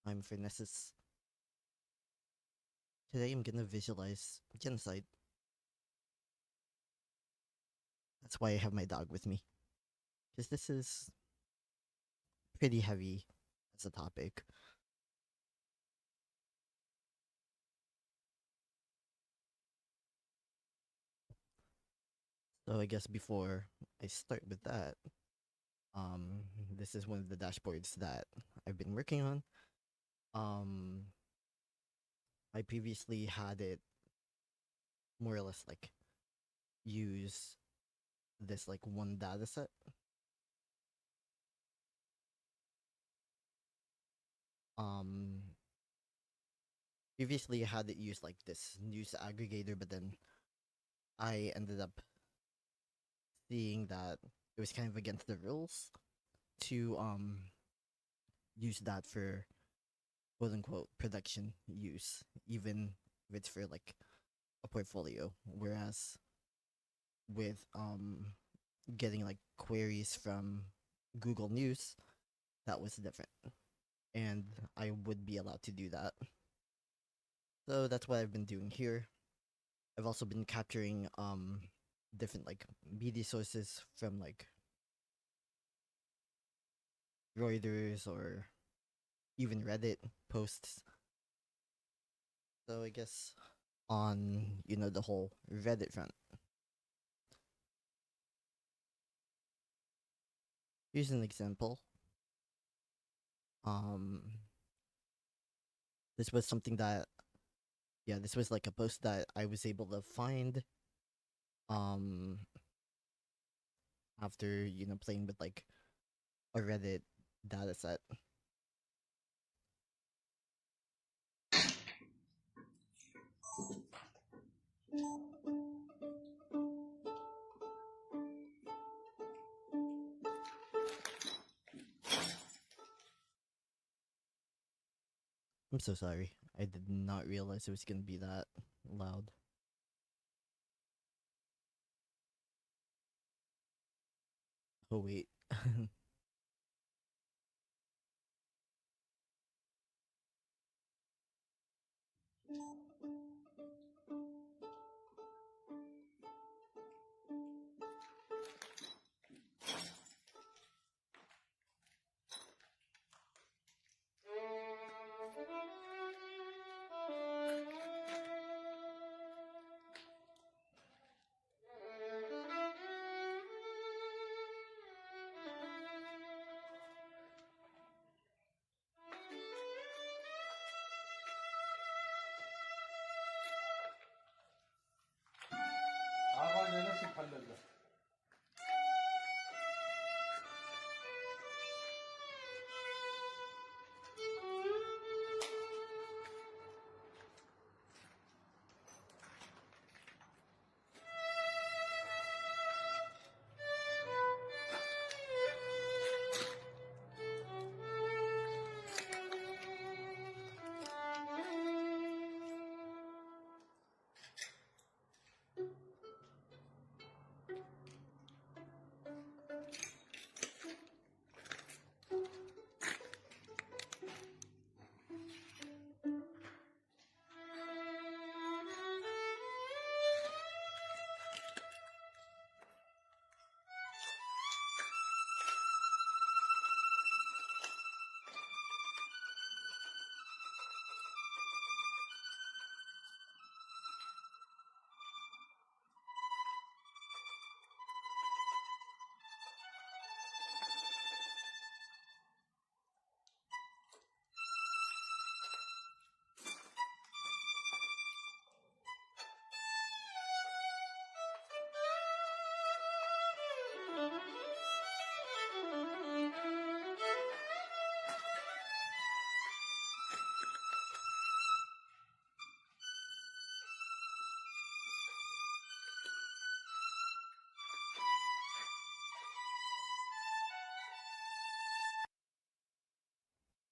I'm Fornesus. Today I'm gonna visualize genocide. That's why I have my dog with me. Because this is pretty heavy as a topic. So I guess before I start with that, um, this is one of the dashboards that I've been working on. Um, I previously had it more or less like use this like one data set. Um, Previously I had it use like this news aggregator, but then I ended up seeing that it was kind of against the rules to use that for quote unquote production use, even if it's for like a portfolio. Whereas with getting like queries from Google News, that was different. And I would be allowed to do that. So that's what I've been doing here. I've also been capturing different like media sources from like Reuters or even Reddit posts. So I guess on the whole Reddit front, here's an example. Um, this was something that this was like a post that I was able to find um after playing with like a Reddit data set. I'm so sorry. I did not realize it was gonna be that loud. Oh wait.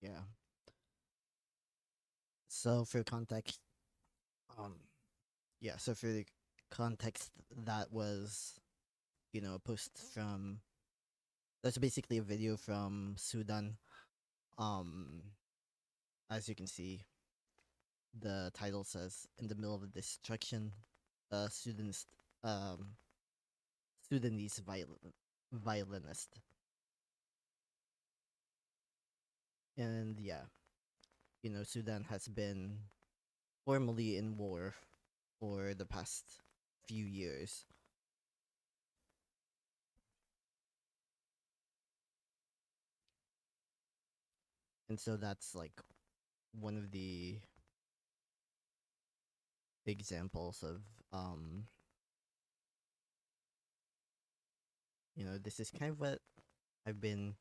Yeah. So for context, um, So for the context, that was a post from that's basically a video from Sudan. Um, as you can see, the title says in the middle of the destruction, a um Sudanese violinist, and yeah, Sudan has been formally in war for the past few years, and so that's like one of the examples of um this is kind of what I've been.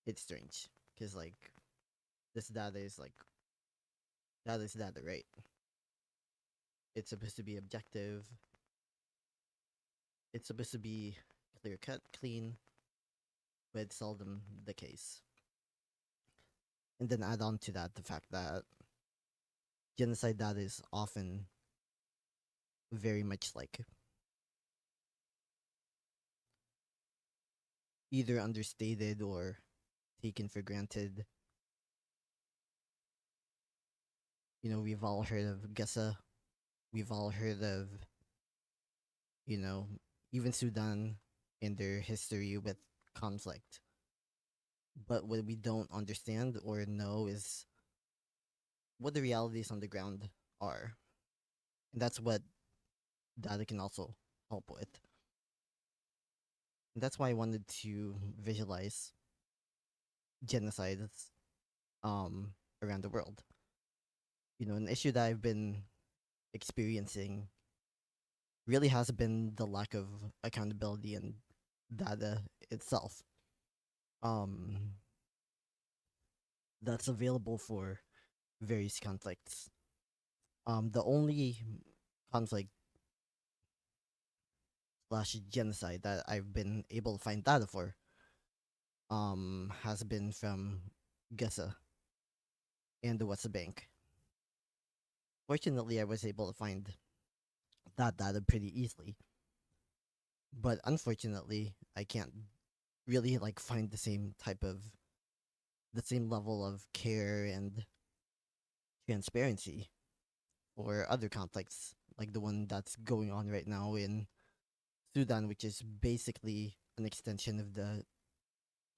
It's strange because like this data is like data is data, right? It's supposed to be objective. It's supposed to be clear cut, clean, but it's seldom the case. And then add on to that the fact that genocide data is often very much like either understated or taken for granted. We've all heard of Gaza. We've all heard of, you know, even Sudan in their history with conflict. But what we don't understand or know is what the realities on the ground are. And that's what data can also help with. And that's why I wanted to visualize genocides um, around the world. An issue that I've been experiencing really has been the lack of accountability and data itself. Um, that's available for various conflicts. The only conflict slash genocide that I've been able to find data for has been from Gaza and the West Bank. Fortunately, I was able to find that data pretty easily, but unfortunately, I can't really like find the same level of care and transparency for other conflicts like the one that's going on right now in Sudan, which is basically an extension of the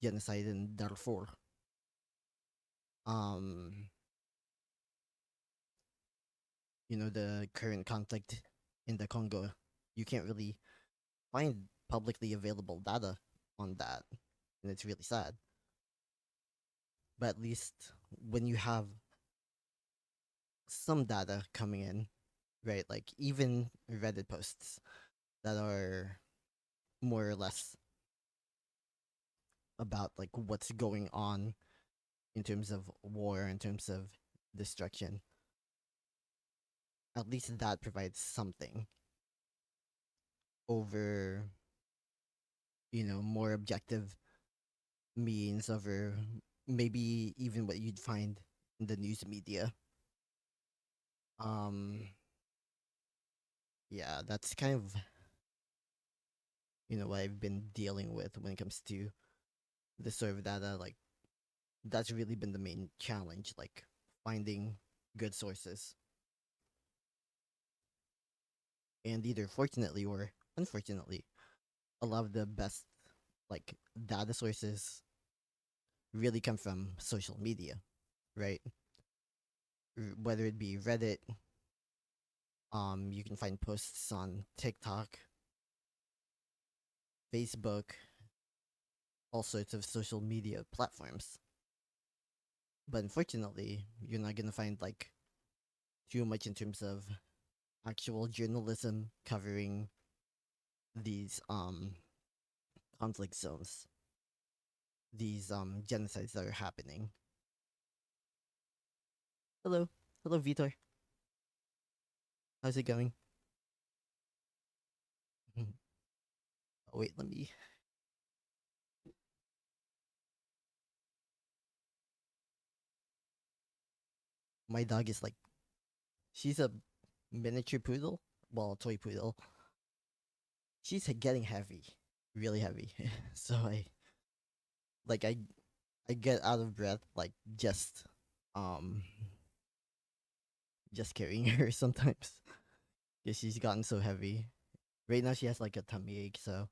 genocide in Darfur. Um, the current conflict in the Congo, you can't really find publicly available data on that, and it's really sad. But at least when you have some data coming in, right, like even Reddit posts that are more or less about like what's going on in terms of war, in terms of destruction, at least that provides something over, more objective means over maybe even what you'd find in the news media. Um, yeah, that's kind of, what I've been dealing with when it comes to the sort of data. Like, that's really been the main challenge, like finding good sources. And either fortunately or unfortunately, a lot of the best like data sources really come from social media, right? Whether it be Reddit, you can find posts on TikTok, Facebook, all sorts of social media platforms. But unfortunately, you're not gonna find like too much in terms of actual journalism covering these conflict zones, these genocides that are happening. Hello, hello, Vitor. How's it going? Oh, wait, let me. My dog is like, she's a miniature poodle, well, toy poodle. She's getting heavy, really heavy. So I I get out of breath like um just carrying her sometimes because she's gotten so heavy. Right now she has like a tummy ache, so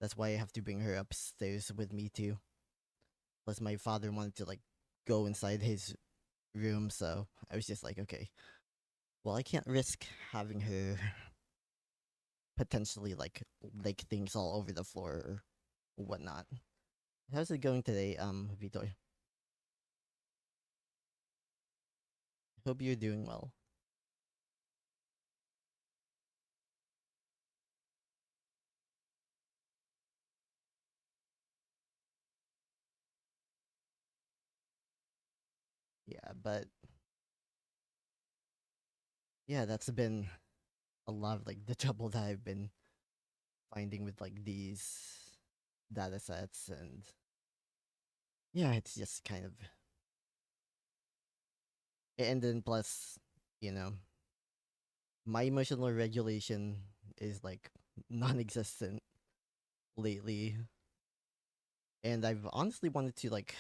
that's why I have to bring her upstairs with me too. Plus my father wanted to like go inside his room, so I was just like, okay, well I can't risk having her potentially like lick things all over the floor or whatnot. How's it going today, Vitor? Hope you're doing well. Yeah, but yeah, that's been a lot of like the trouble that I've been finding with like these data sets, and yeah, it's just kind of, and then plus, you know, my emotional regulation is like non-existent lately, and I've honestly wanted to like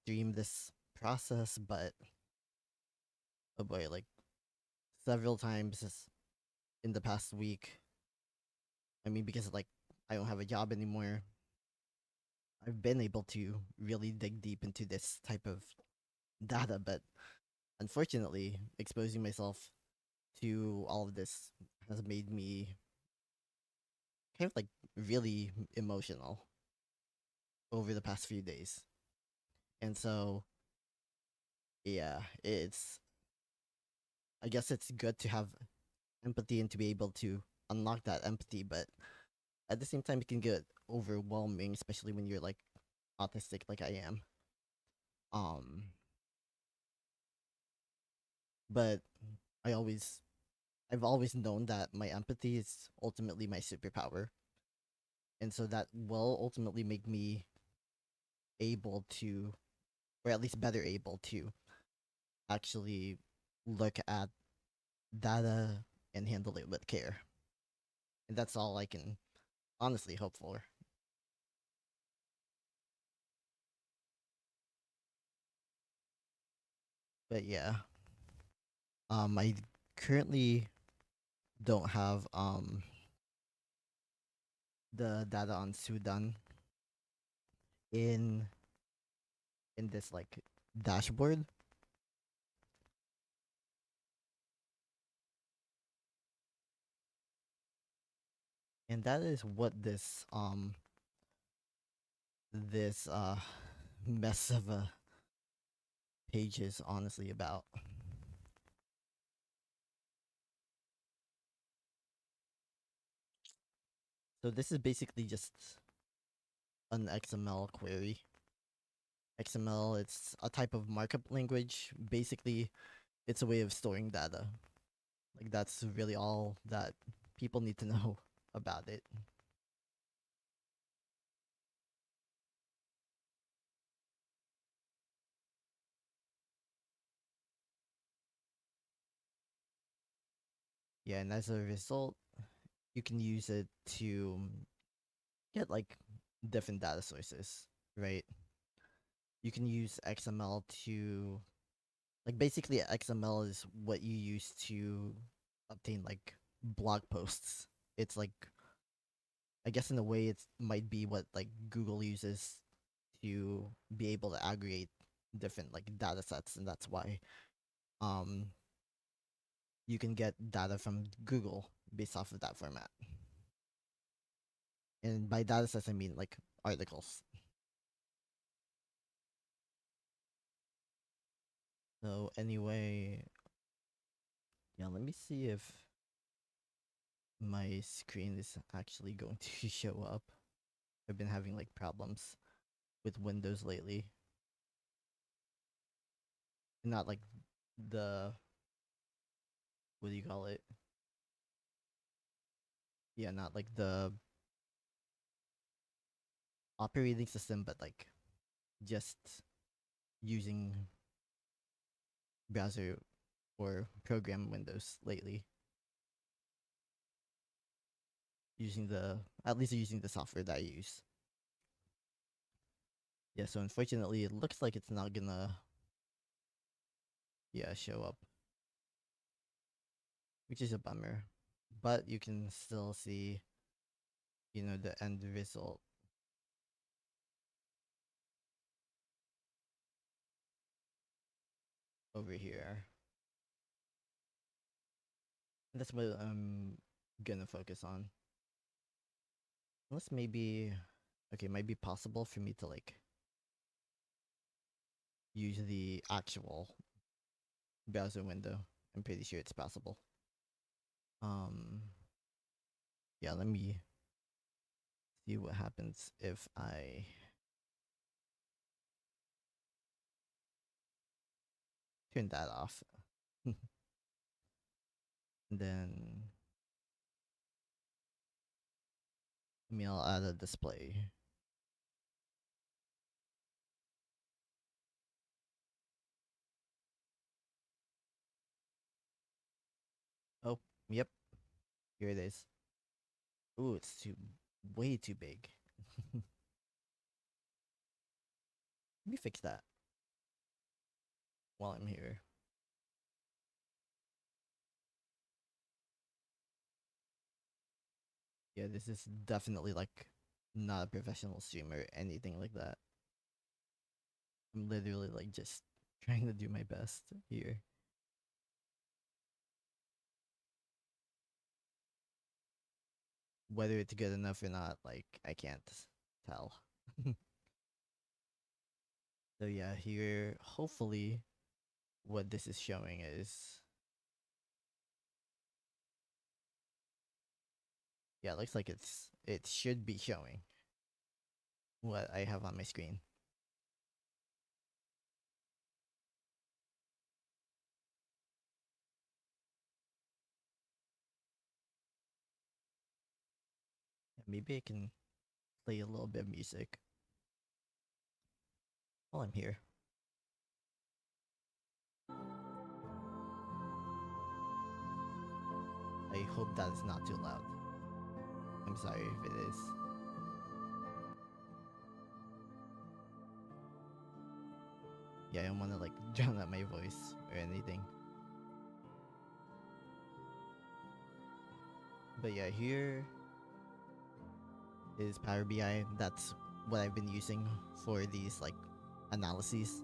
stream this process, but oh boy, like several times in the past week. I mean, because like I don't have a job anymore, I've been able to really dig deep into this type of data, but unfortunately, exposing myself to all of this has made me kind of like really emotional over the past few days. And so, yeah, I guess it's good to have empathy and to be able to unlock that empathy, but at the same time, it can get overwhelming, especially when you're like autistic, like I am. Um, but I always, I've always known that my empathy is ultimately my superpower. And so that will ultimately make me able to, or at least better able to, actually look at data and handle it with care. And that's all I can honestly hope for. But yeah, I currently don't have the data on Sudan in this like dashboard, and that is what this mess of a page is honestly about. So this is basically just an XML query. XML, it's a type of markup language. Basically, it's a way of storing data. Like that's really all that people need to know about it. Yeah, and as a result, you can use it to get like different data sources, right? You can use XML to like basically XML is what you use to obtain like blog posts. It's like I guess in a way it might be what like Google uses to be able to aggregate different like data sets, and that's why um you can get data from Google based off of that format. And by data sets I mean like articles. So anyway, yeah, let me see if my screen is actually going to show up. I've been having like problems with Windows lately. Not like the what do you call it? Yeah, not like the operating system, but like just using browser or program Windows lately. Using the at least using the software that I use. Yeah, so unfortunately, it looks like it's not gonna, yeah, show up, which is a bummer. But you can still see, the end result over here. And that's what I'm gonna focus on. Unless maybe, okay, it might be possible for me to like use the actual browser window. I'm pretty sure it's possible. Um, yeah, let me see what happens if I turn that off. And then I'll add a display. Oh, yep, here it is. Ooh, it's way too big. Let me fix that while I'm here. Yeah, this is definitely like not a professional streamer or anything like that. I'm literally like just trying to do my best here. Whether it's good enough or not, like I can't tell. So yeah, here hopefully what this is showing is, yeah, it looks like it should be showing what I have on my screen. Maybe I can play a little bit of music while I'm here. I hope that is not too loud. I'm sorry if it is. Yeah, I don't want to like drown out my voice or anything. But yeah, here is Power BI. That's what I've been using for these like analyses.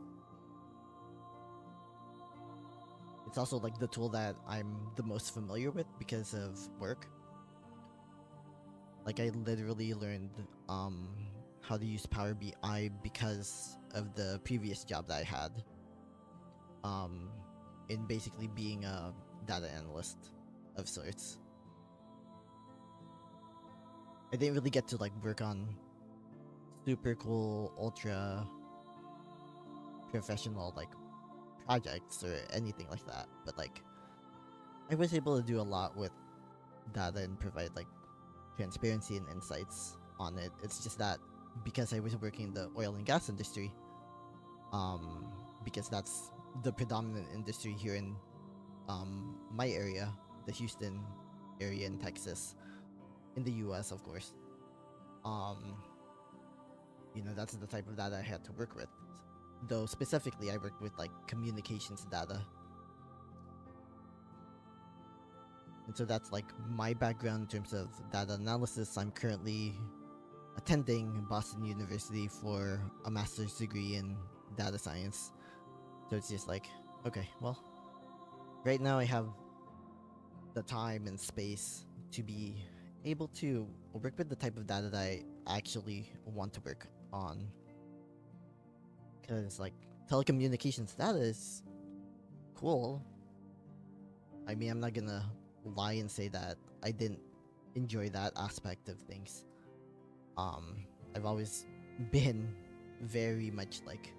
It's also like the tool that I'm the most familiar with because of work. Like I literally learned how to use Power BI because of the previous job that I had. Um in basically being a data analyst of sorts. I didn't really get to like work on super cool, ultra professional like projects or anything like that, but like I was able to do a lot with data and provide like transparency and insights on it. It's just that because I was working in the oil and gas industry, um, because that's the predominant industry here in my area, the Houston area in Texas, in the US, of course. Um, that's the type of data I had to work with. Though specifically, I worked with like communications data. And so that's like my background in terms of data analysis. I'm currently attending Boston University for a master's degree in data science. So it's just like, okay, well, right now I have the time and space to be able to work with the type of data that I actually want to work on. Because, like, telecommunications data is cool. I mean, I'm not gonna lie and say that I didn't enjoy that aspect of things. I've always been very much like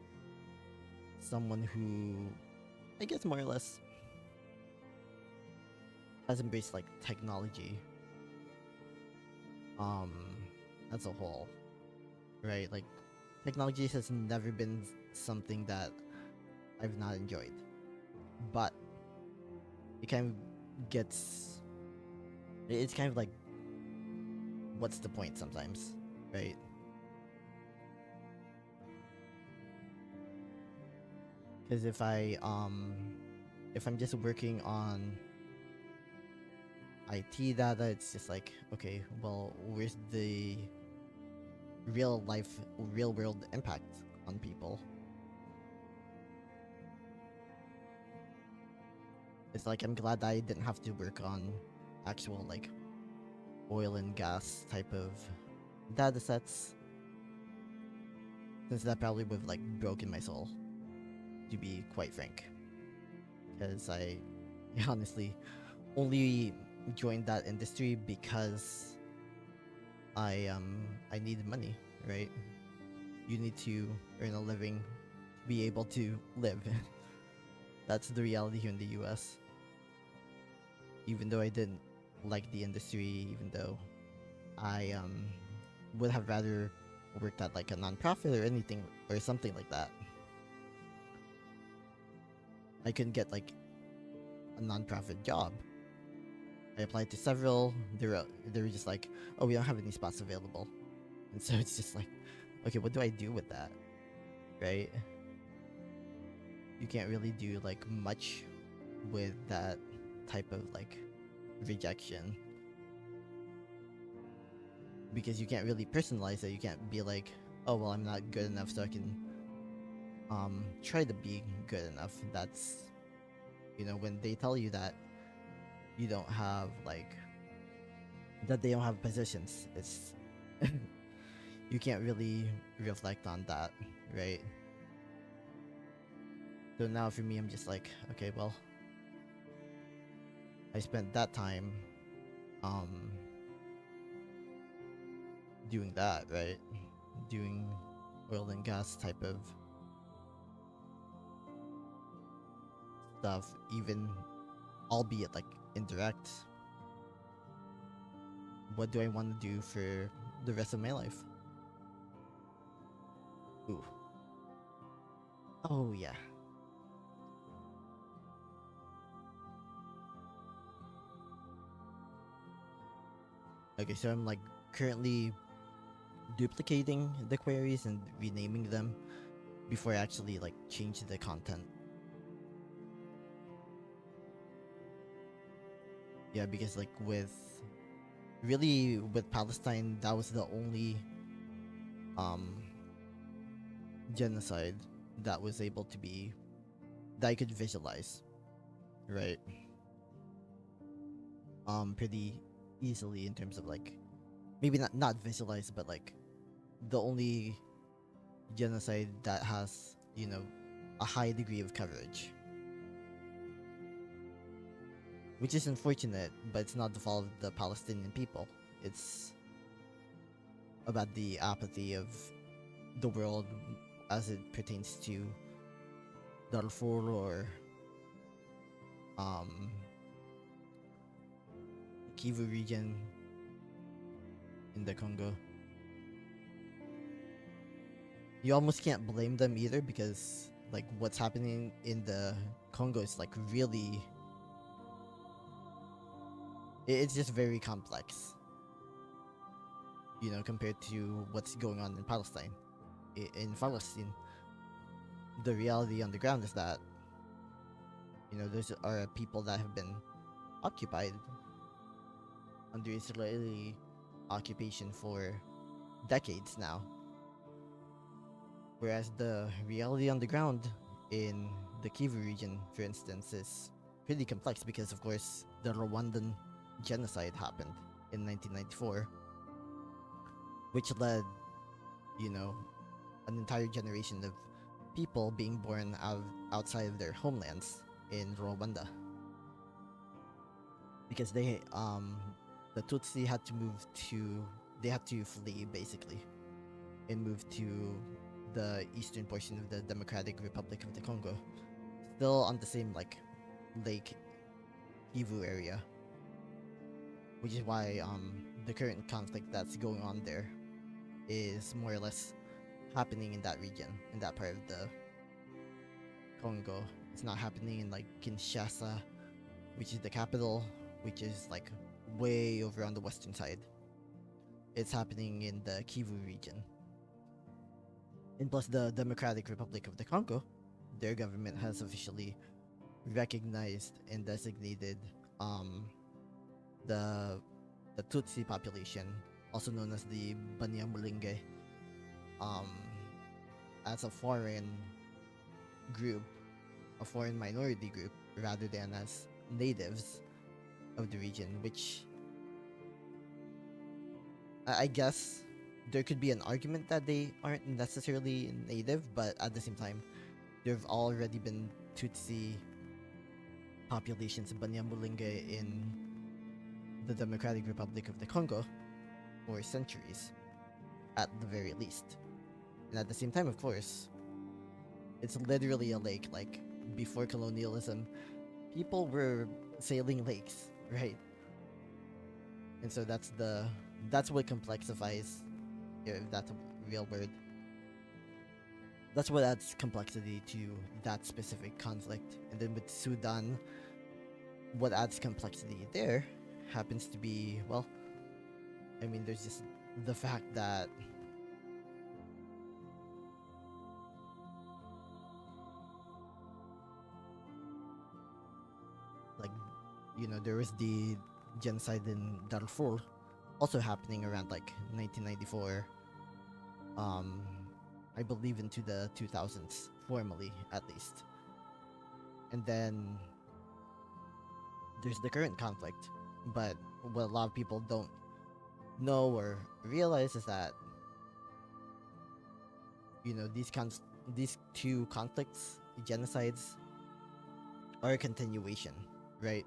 someone who, I guess, more or less has embraced like technology um as a whole, right? Like technology has never been something that I've not enjoyed, but it kind of gets, it's kind of like, what's the point sometimes, right? Because if I'm just working on IT data, it's just like, okay, well, where's the real life, real world impact on people? It's like I'm glad I didn't have to work on actual like oil and gas type of data sets, since that probably would have like broken my soul, to be quite frank. Because I honestly only joined that industry because I needed money, right? You need to earn a living to be able to live. That's the reality here in the US. Even though I didn't like the industry, even though I would have rather worked at like a nonprofit or anything or something like that. I couldn't get like a nonprofit job. I applied to several. They were just like, oh, we don't have any spots available, and so it's just like, okay, what do I do with that, right? You can't really do like much with that type of like rejection, because you can't really personalize it. You can't be like, oh well, I'm not good enough, so I can try to be good enough. That's, when they tell you that you don't have like that they don't have positions, it's you can't really reflect on that, right? So now for me, I'm just like, okay, well, I spent that time um doing that, right? Doing oil and gas type of stuff, even albeit like indirect. What do I want to do for the rest of my life? Ooh. Oh yeah. Okay, so I'm like currently duplicating the queries and renaming them before I actually like change the content. Yeah, because like with Palestine, that was the only um genocide that was able to be that I could visualize, right? Pretty easily in terms of like maybe not visualize, but like the only genocide that has, a high degree of coverage. Which is unfortunate, but it's not the fault of the Palestinian people. It's about the apathy of the world as it pertains to Darfur or um, Kivu region in the Congo. You almost can't blame them either, because like what's happening in the Congo is like really, it's just very complex, compared to what's going on in Palestine. In Palestine, the reality on the ground is that those are people that have been occupied under Israeli occupation for decades now. Whereas the reality on the ground in the Kivu region, for instance, is pretty complex because, of course, the Rwandan genocide happened in 1994, which led, an entire generation of people being born outside of their homelands in Rwanda, because the Tutsi had to they had to flee basically and move to the eastern portion of the Democratic Republic of the Congo, still on the same like Lake Kivu area, which is why the current conflict that's going on there is more or less happening in that region, in that part of the Congo. It's not happening in like Kinshasa, which is the capital, which is like way over on the western side. It's happening in the Kivu region. And plus, the Democratic Republic of the Congo, their government has officially recognized and designated um, the the Tutsi population, also known as the Banyamulinge, um, as a foreign group, a foreign minority group, rather than as natives of the region, which I guess there could be an argument that they aren't necessarily native, but at the same time, there have already been Tutsi populations of Banyamulinge in the Democratic Republic of the Congo for centuries, at the very least. And at the same time, of course, it's literally a lake. Like, before colonialism, people were sailing lakes, right? And so that's what complexifies, if that's a real word. That's what adds complexity to that specific conflict. And then with Sudan, what adds complexity there happens to be, well, I mean, there's just the fact that like, there was the genocide in Darfur also happening around like 1994, um I believe into the 2000s, formally at least. And then there's the current conflict. But what a lot of people don't know or realize is that these two conflicts, genocides, are a continuation, right?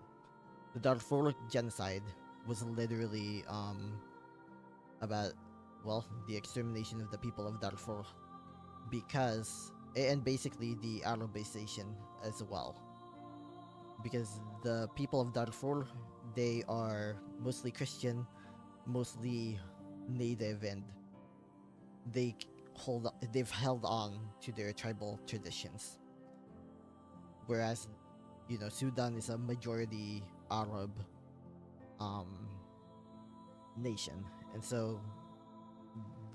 The Darfur genocide was literally about, well, the extermination of the people of Darfur, because, and basically the Arabization as well, because the people of Darfur, they are mostly Christian, mostly native, and they they've held on to their tribal traditions, whereas Sudan is a majority Arab um nation. And so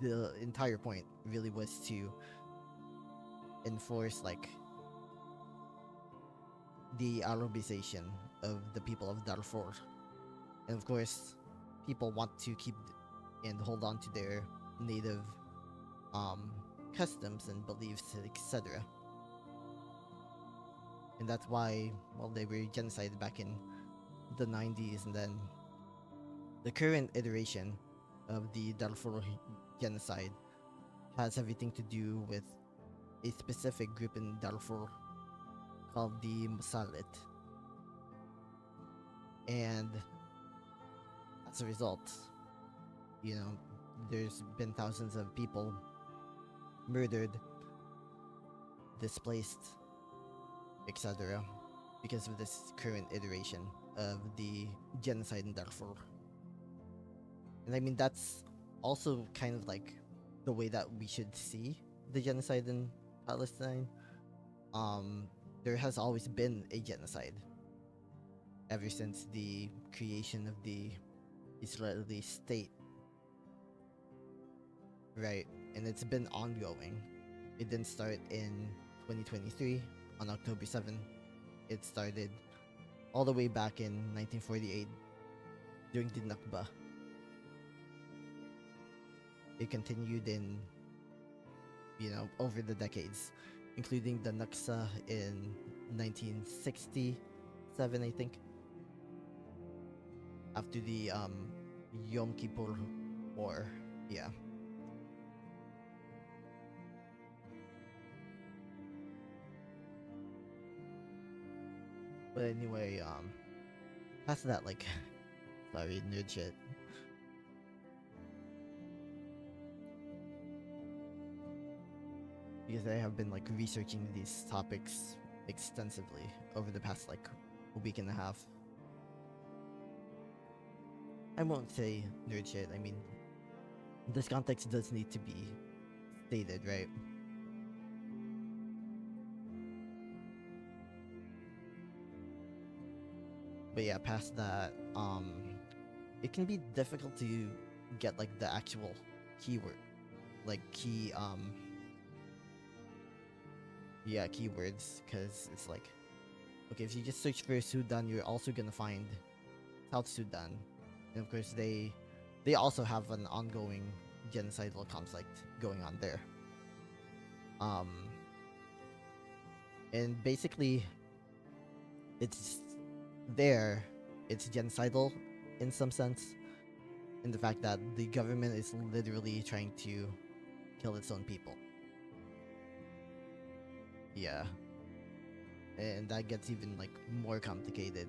the entire point really was to enforce like the Arabization of the people of Darfur. And of course, people want to keep and hold on to their native customs and beliefs, etc. And that's why, well, they were genocided back in the 90s. And then the current iteration of the Darfur genocide has everything to do with a specific group in Darfur called the Masalit. And as a result, there's been thousands of people murdered, displaced, etc., because of this current iteration of the genocide in Darfur. And I mean, that's also kind of like the way that we should see the genocide in Palestine. There has always been a genocide ever since the creation of the Israeli state, right? And it's been ongoing. It didn't start in 2023 on October 7th. It started all the way back in 1948 during the Nakba. It continued in, over the decades, including the Naksa in 1967, I think, after the Yom Kippur War. Yeah. But anyway, past that, like, sorry, nerd shit. Because I have been like researching these topics extensively over the past like a week and a half. I won't say nerd shit. I mean, this context does need to be stated, right? But yeah, past that, it can be difficult to get like the actual keyword, like key yeah, keywords, because it's like, okay, if you just search for Sudan, you're also gonna find South Sudan, and of course they also have an ongoing genocidal conflict going on there. Um, and basically, it's there, it's genocidal in some sense, in the fact that the government is literally trying to kill its own people. Yeah, and that gets even like more complicated.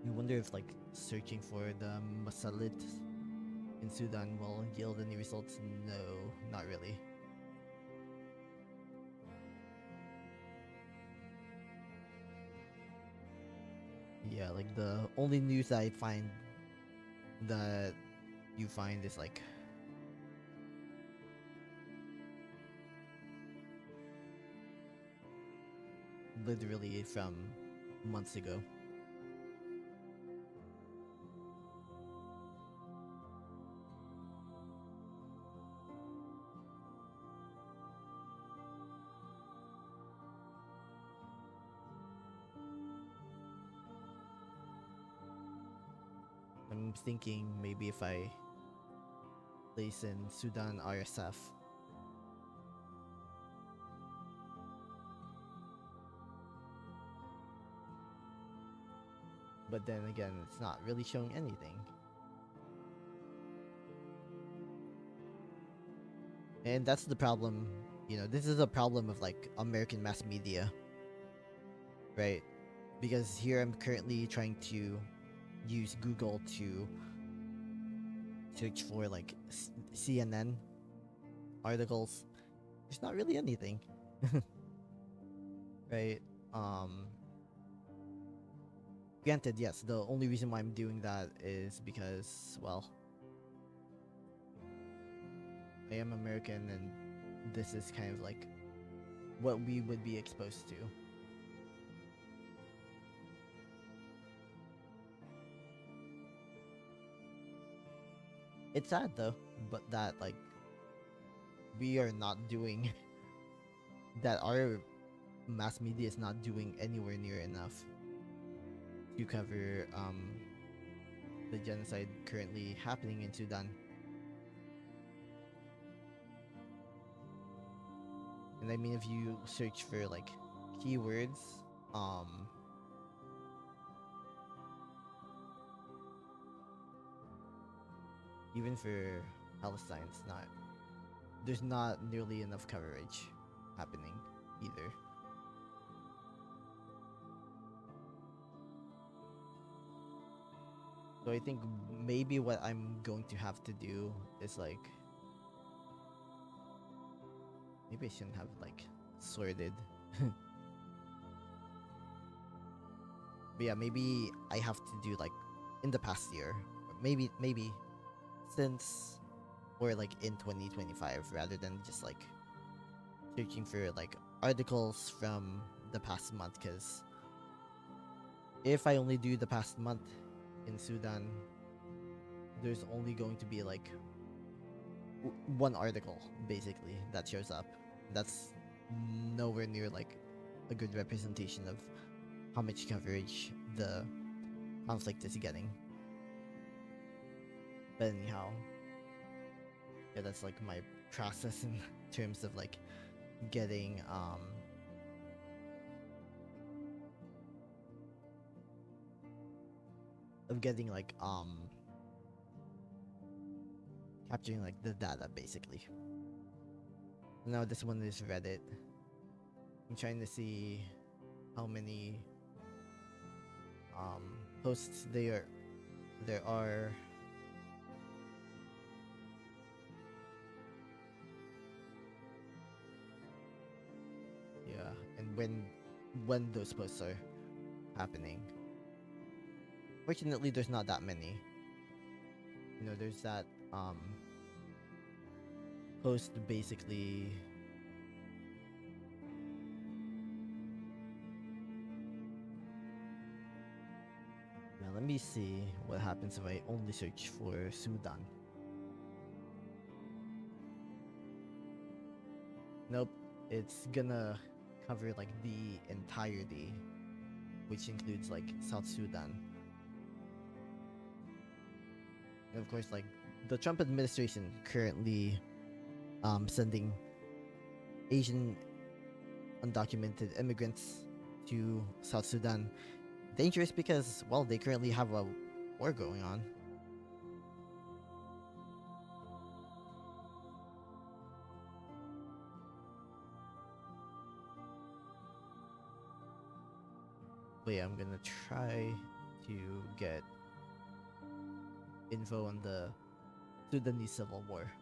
You wonder if like searching for the Masalit in Sudan will yield any results. No, not really. Yeah, like the only news I find that you find is like literally from months ago. I'm thinking maybe if I place in Sudan RSF, but then again, it's not really showing anything. And that's the problem. This is a problem of like American mass media, right? Because here I'm currently trying to use Google to search for like CNN articles. There's not really anything, right? Um, Granted, yes, the only reason why I'm doing that is because, well, I am American and this is kind of like what we would be exposed to. It's sad though, but that like we are not doing that our mass media is not doing anywhere near enough to cover the genocide currently happening in Sudan. And I mean, if you search for like keywords, um, even for Palestine, there's not nearly enough coverage happening either. So I think maybe what I'm going to have to do is like maybe I shouldn't have like sorted. But yeah, maybe I have to do like in the past year, maybe since or like in 2025 rather than just like searching for like articles from the past month, because if I only do the past month in Sudan, there's only going to be like one article basically that shows up. That's nowhere near like a good representation of how much coverage the conflict is getting. But anyhow, yeah, that's like my process in terms of like getting like capturing like the data basically. Now this one is Reddit. I'm trying to see how many posts there are. Yeah, and when those posts are happening. Fortunately, there's not that many. There's that post basically. Now let me see what happens if I only search for Sudan. Nope, it's gonna cover like the entirety, which includes like South Sudan. And of course, like the Trump administration currently sending Asian undocumented immigrants to South Sudan. Dangerous because, well, they currently have a war going on. But yeah, I'm gonna try to get info on the Sudanese civil war.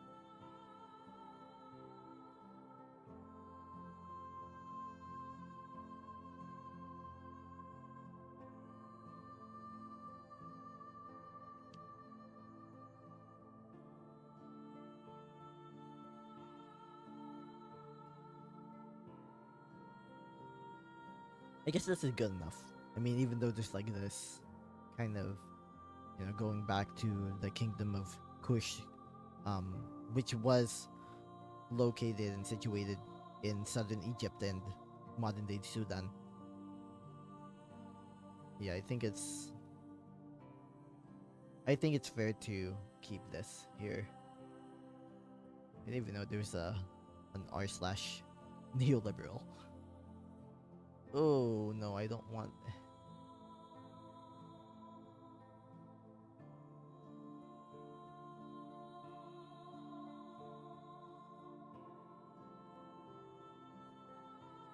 I guess this is good enough. I mean, even though there's like this kind of, going back to the kingdom of Kush, um, which was located and situated in southern Egypt and modern day Sudan. Yeah, I think it's fair to keep this here. I didn't even know there's an r slash neoliberal. Oh no, I don't want.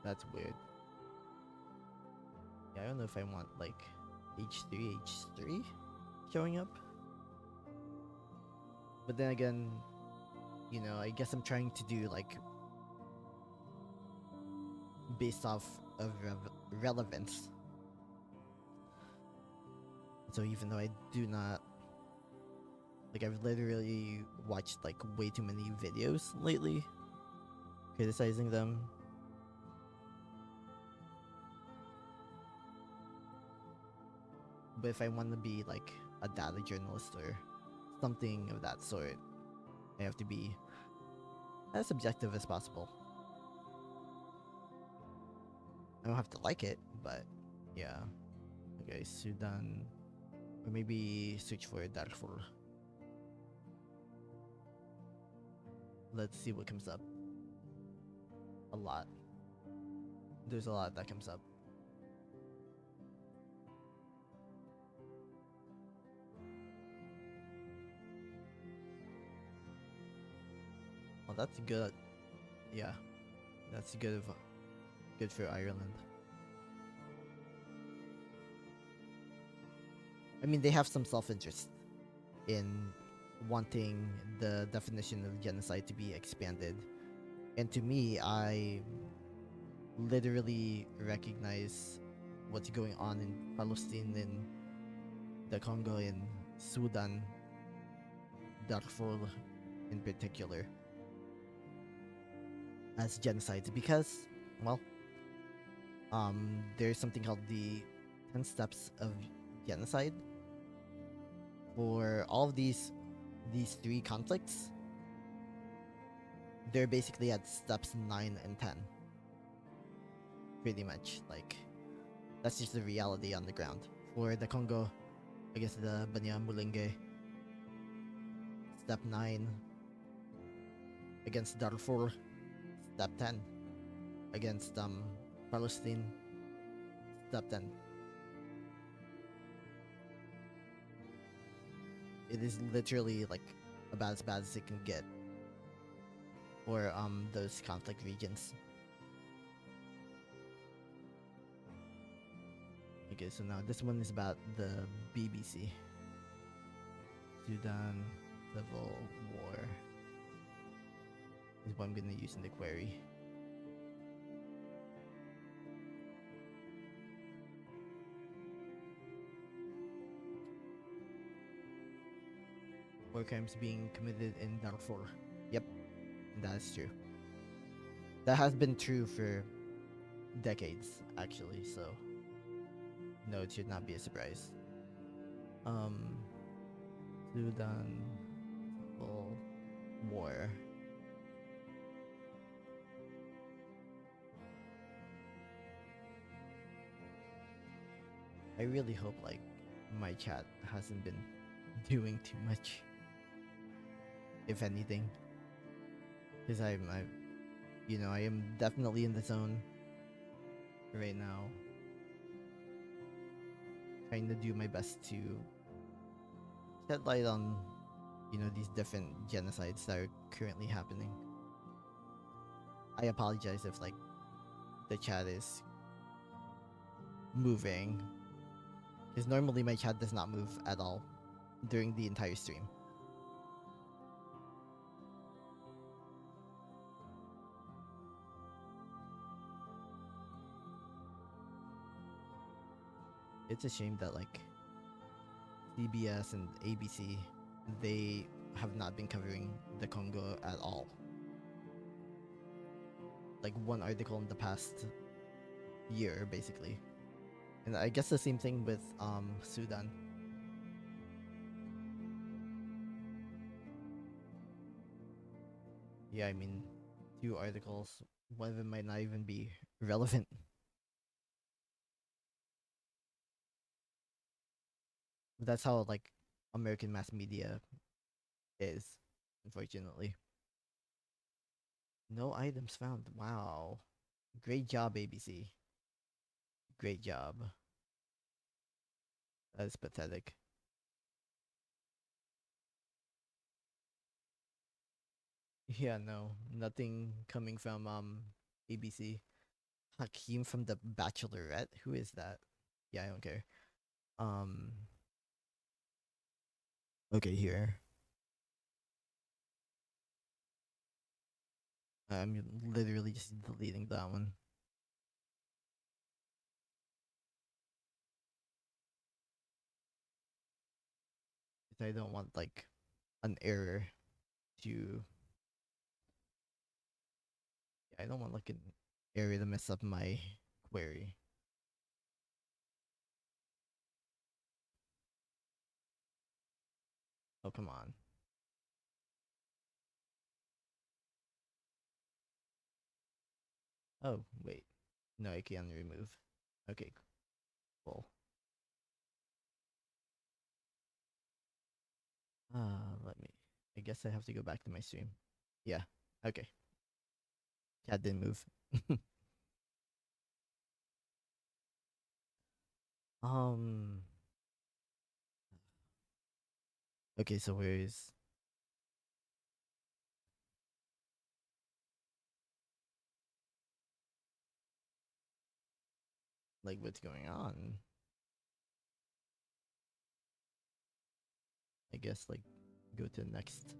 That's weird. Yeah, I don't know if I want like H3 showing up. But then again, I guess I'm trying to do like based off of relevance. So even though I do not like, I've literally watched like way too many videos lately criticizing them. But if I want to be like a data journalist or something of that sort, I have to be as subjective as possible. I don't have to like it, but yeah. Okay, Sudan. Or maybe search for Darfur. Let's see what comes up. A lot. There's a lot that comes up. Oh, that's good. Yeah, that's good. Good for Ireland. I mean, they have some self-interest in wanting the definition of genocide to be expanded, and to me, I literally recognize what's going on in Palestine, in the Congo, in Sudan, Darfur in particular, as genocide because, well, there's something called the 10 steps of genocide. For all of these three conflicts, they're basically at steps 9 and 10. Pretty much, like, that's just the reality on the ground. For the Congo, I guess the Banya Mulenge, step 9. Against Darfur, step 10. Against Palestine, step 10. It is literally like about as bad as it can get for those conflict regions. Okay, so now this one is about the BBC. Sudan Civil War is what I'm gonna use in the query. War crimes being committed in Darfur. Yep, that is true. That has been true for decades, actually, so no, it should not be a surprise. Sudan Civil War. I really hope like my chat hasn't been doing too much, if anything, because I am definitely in the zone right now, trying to do my best to shed light on these different genocides that are currently happening. I apologize if like the chat is moving, because normally my chat does not move at all during the entire stream. It's a shame that like CBS and ABC, they have not been covering the Congo at all. Like one article in the past year, basically. And I guess the same thing with Sudan. Yeah, I mean, two articles. One of them might not even be relevant. That's how like American mass media is, unfortunately. No items found. Wow. Great job, ABC. Great job. That is pathetic. Yeah, no. Nothing coming from ABC. Hakeem from the Bachelorette? Who is that? Yeah, I don't care. Um okay, here. I'm literally just deleting that one. Because I don't want like an error to I don't want like an error to mess up my query. Oh, come on. Oh, wait. No, I can remove. Okay, cool. Let me. I guess I have to go back to my stream. Yeah. Okay. Cat didn't move. um. Okay, so where is like what's going on? I guess like go to the next.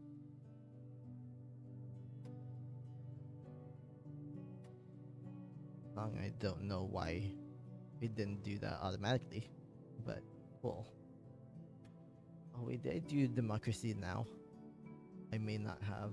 Song. I don't know why it didn't do that automatically, but cool. Oh wait, did I do democracy now? I may not have.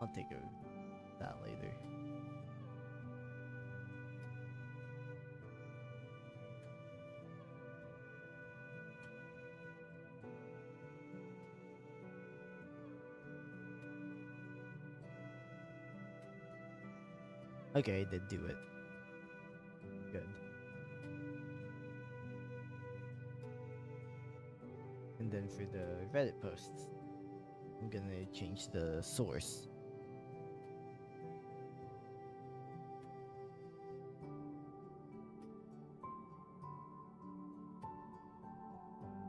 I'll take that later. Okay, I did do it. Good. And then for the Reddit posts, I'm gonna change the source.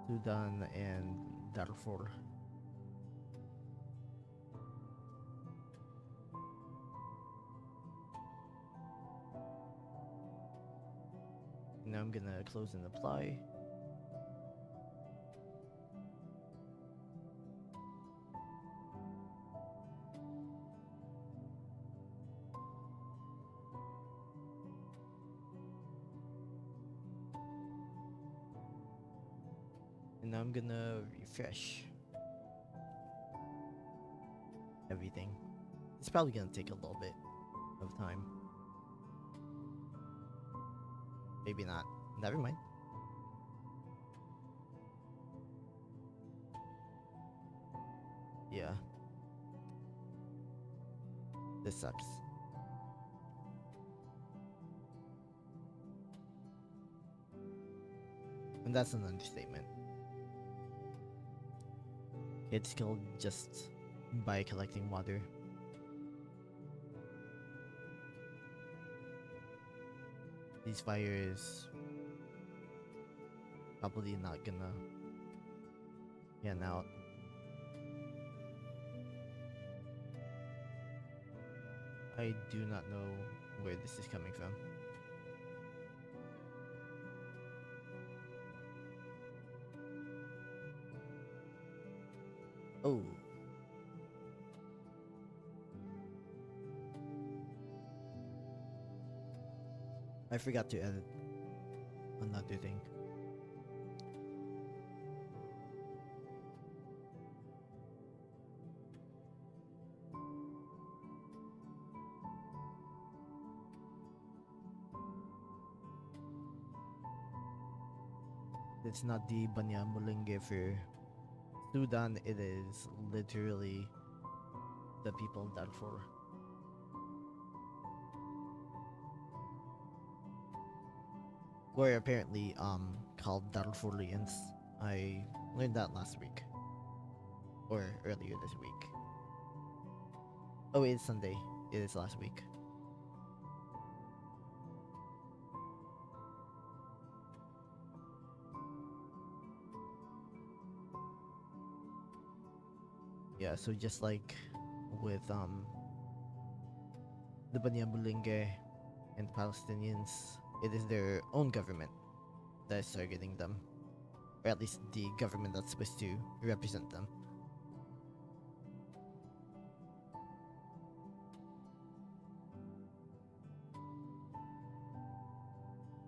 Sudan and Darfur. Now I'm gonna close and apply. Now I'm gonna refresh everything. It's probably gonna take a little bit of time. Maybe not. Never mind. Yeah. This sucks. And that's an understatement. It's killed just by collecting water. These fires probably not gonna pan out. I do not know where this is coming from. Oh. I forgot to edit another thing. It's not the Banyamulenge for Sudan, it is literally the people of Darfur. Who are apparently called Darfurians. I learned that last week. Or earlier this week. Oh, it's Sunday. It is last week. Yeah, so just like with the Banyamulenge and Palestinians, it is their own government that is targeting them. Or at least the government that's supposed to represent them.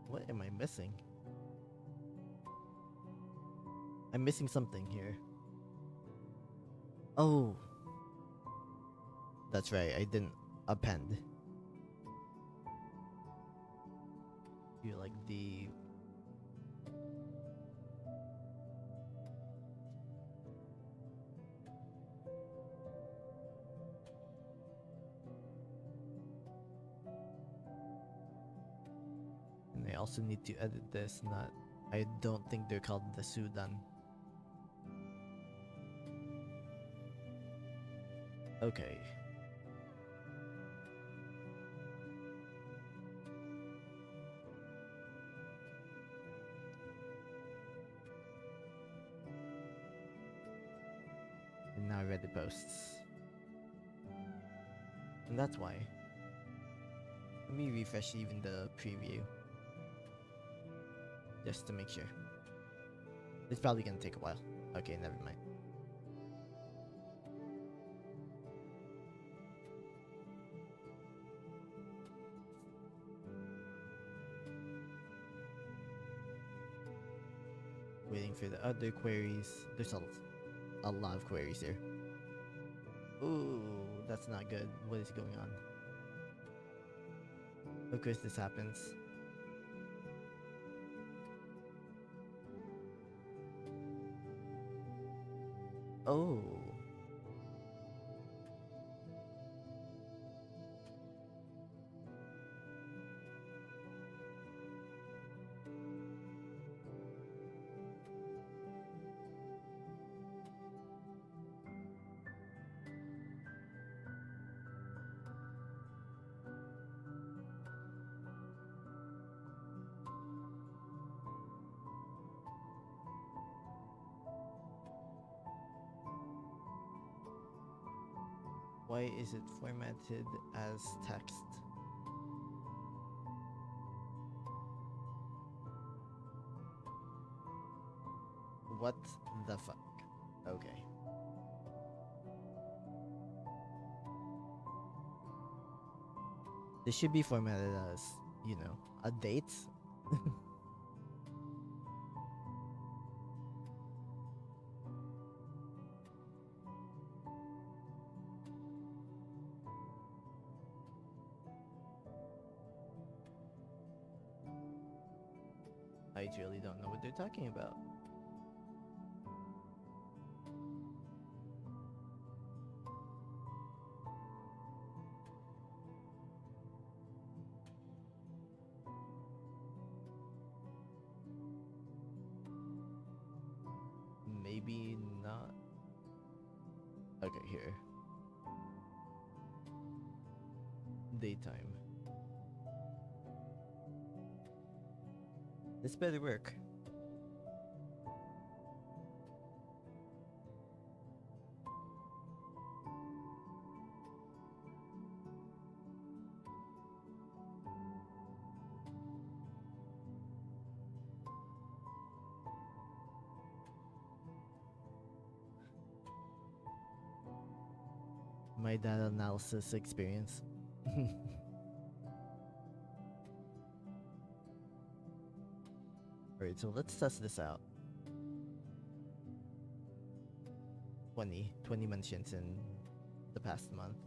What am I missing? I'm missing something here. Oh. That's right, I didn't append. You like the... And I also need to edit this, not... I don't think they're called the Sudan. Okay. And now I read the posts. And that's why. Let me refresh even the preview. Just to make sure. It's probably gonna take a while. Okay, never mind. Waiting for the other queries. There's a lot of queries here. Ooh, that's not good. What is going on? Of course this happens. Oh. Why is it formatted as text? What the fuck? Okay. This should be formatted as, you know, a date. I truly don't know what they're talking about. Maybe not. Okay, here. Daytime. This better work. My data analysis experience. Alright, so let's test this out. 20 mentions in the past month.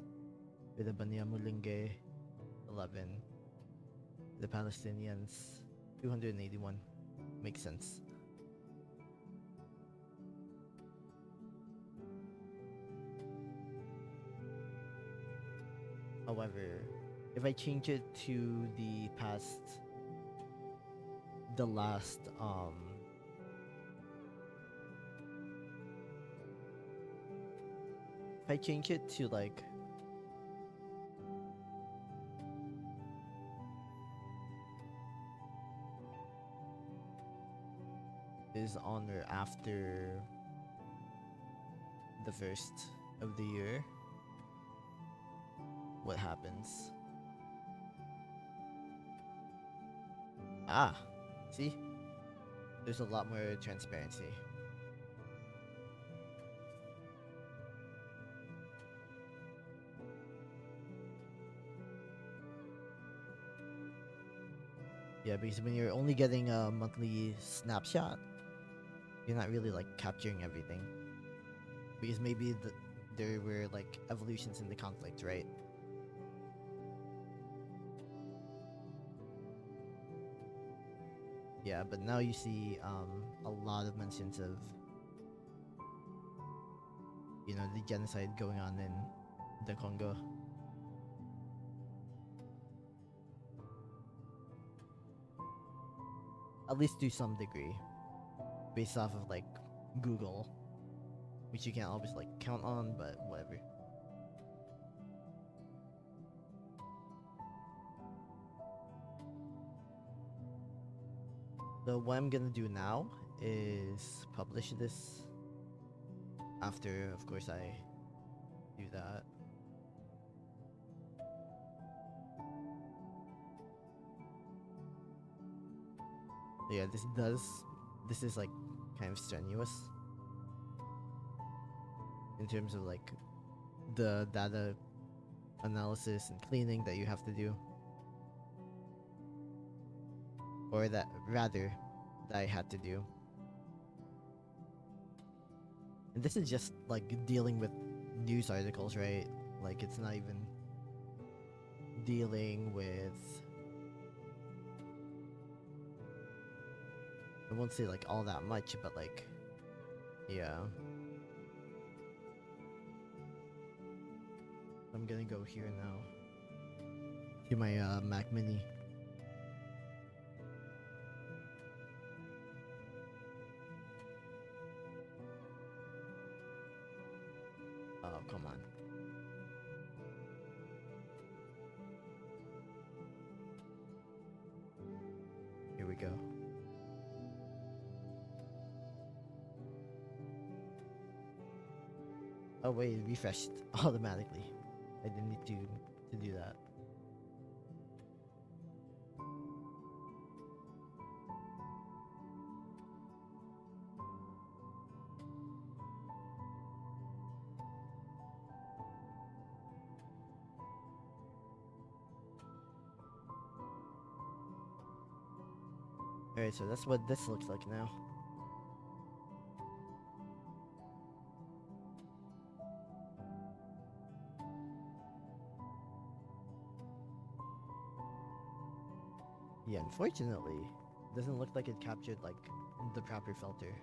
With the Baniamulinge, 11. The Palestinians, 281. Makes sense. However, if I change it to the past, the last, if I change it to like is on or after the first of the year, what happens? Ah, see? There's a lot more transparency. Yeah, because when you're only getting a monthly snapshot, you're not really like capturing everything. Because maybe there were like evolutions in the conflict, right? Yeah, but now you see a lot of mentions of, you know, the genocide going on in the Congo. At least to some degree, based off of like Google, which you can't always like count on, but whatever. So what I'm gonna do now is publish this after, of course, I do that. So yeah, this is like kind of strenuous in terms of like the data analysis and cleaning that you have to do, or that rather that I had to do. And this is just like dealing with news articles, right? Like it's not even dealing with, I won't say like all that much, but like, yeah. I'm gonna go here now to my Mac Mini. Oh, come on. Here we go. Oh wait, it refreshed automatically. I didn't need to do that. Alright, so that's what this looks like now. Yeah, unfortunately, Doesn't look like it captured like the proper filter.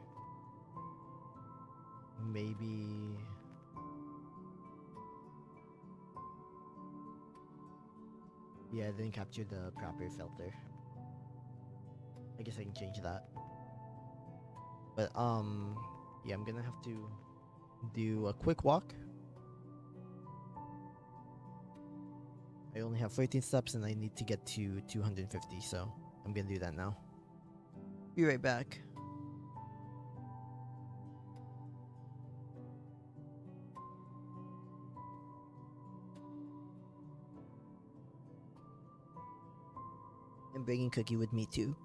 Maybe. Yeah, it didn't capture the proper filter. I guess I can change that. But yeah, I'm gonna have to do a quick walk. I only have 14 steps and I need to get to 250, so I'm gonna do that now. Be right back. I'm bringing Cookie with me too.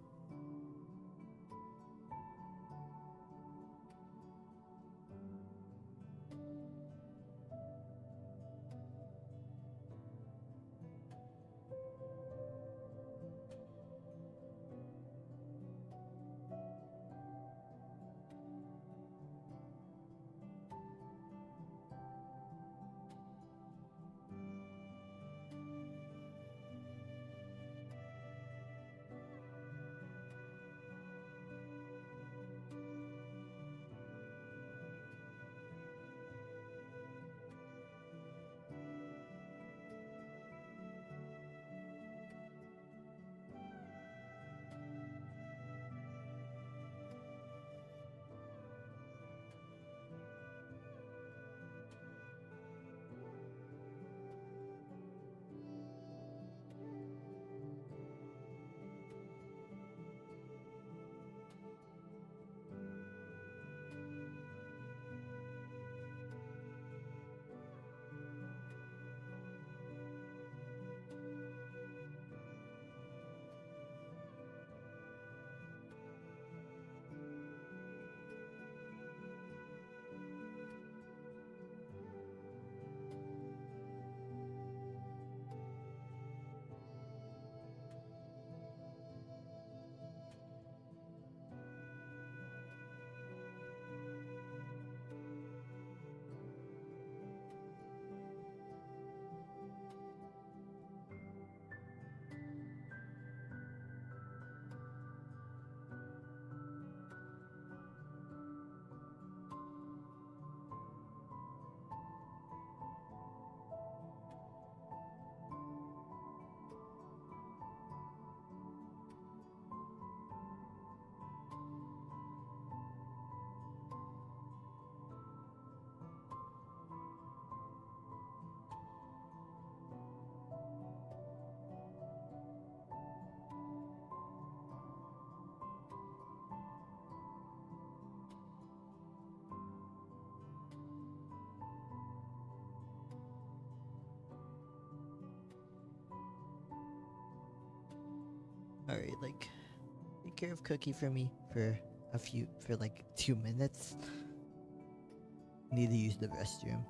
Alright, like, take care of Cookie for me for like 2 minutes. Need to use the restroom.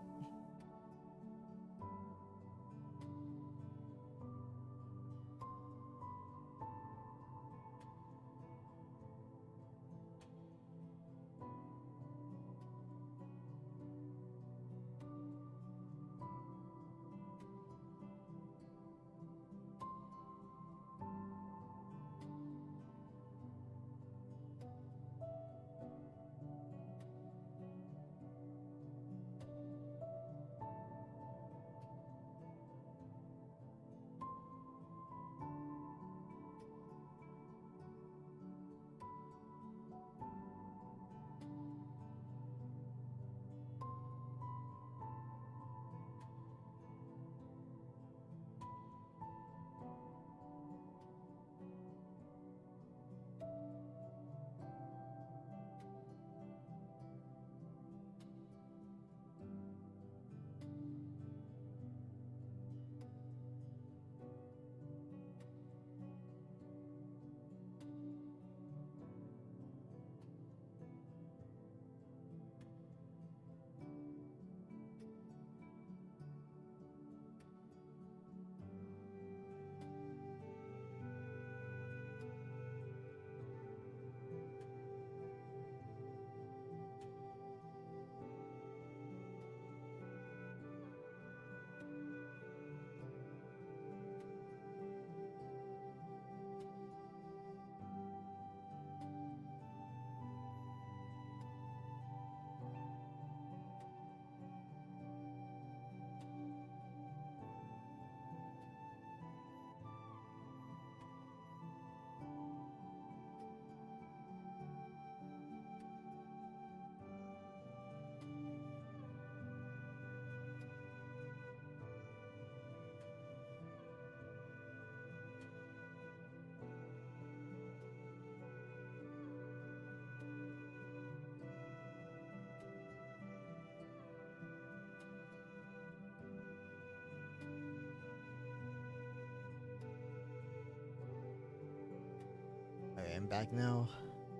I'm back now.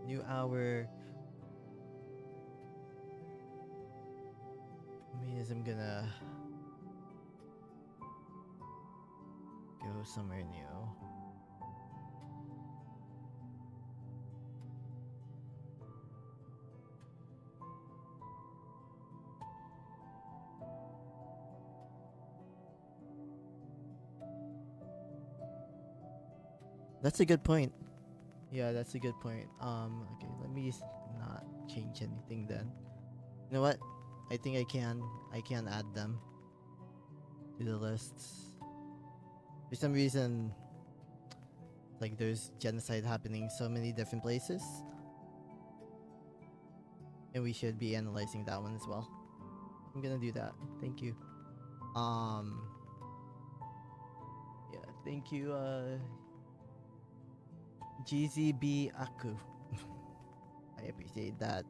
New hour. Means I'm gonna go somewhere new. That's a good point. Yeah, that's a good point. Okay, let me not change anything then. You know what? I think I can. I can add them to the lists. For some reason, like there's genocide happening so many different places, and we should be analyzing that one as well. I'm gonna do that. Thank you. Um. Yeah. Thank you. GZB Aku. I appreciate that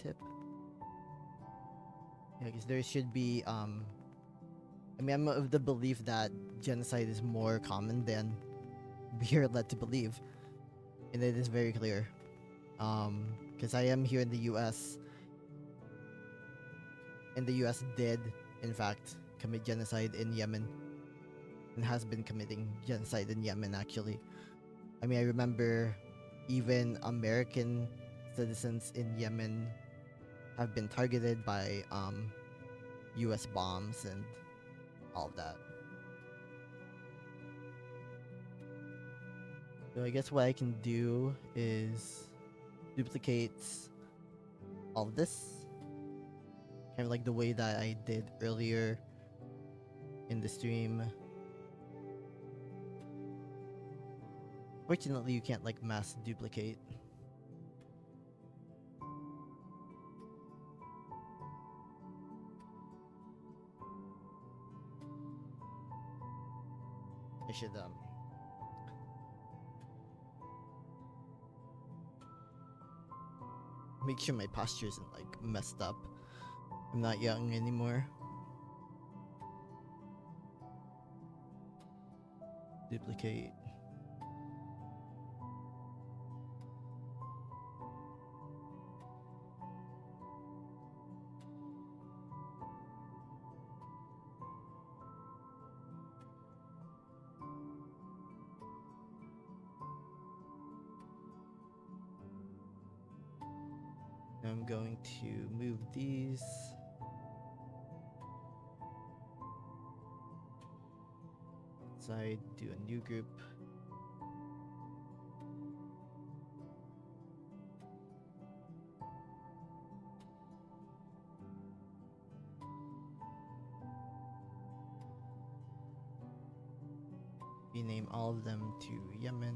tip. Yeah, because there should be I mean, I'm of the belief that genocide is more common than we are led to believe, and it is very clear. Because I am here in the U.S. and the U.S. did, in fact, commit genocide in Yemen, and has been committing genocide in Yemen. Actually, I mean, I remember even American citizens in Yemen have been targeted by U.S. bombs and all of that. So I guess what I can do is duplicate all of this, kind of like the way that I did earlier in the stream. Fortunately, you can't like mass duplicate. I should make sure my posture isn't like messed up. I'm not young anymore. Duplicate. I'm going to move these. Outside, do a new group. Rename all of them to Yemen.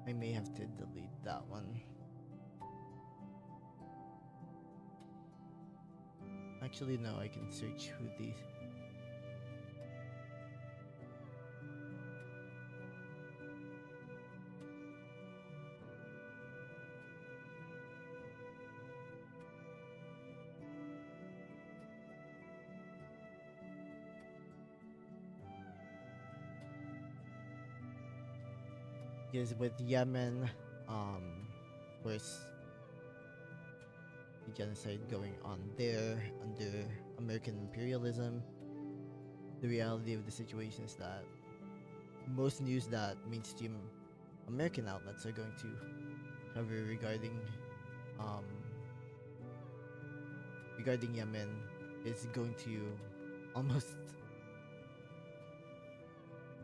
I may have to delete that one. Actually, no, I can search who these. Because with Yemen, of course, the genocide going on there under American imperialism. The reality of the situation is that most news that mainstream American outlets are going to cover um, regarding Yemen is going to almost.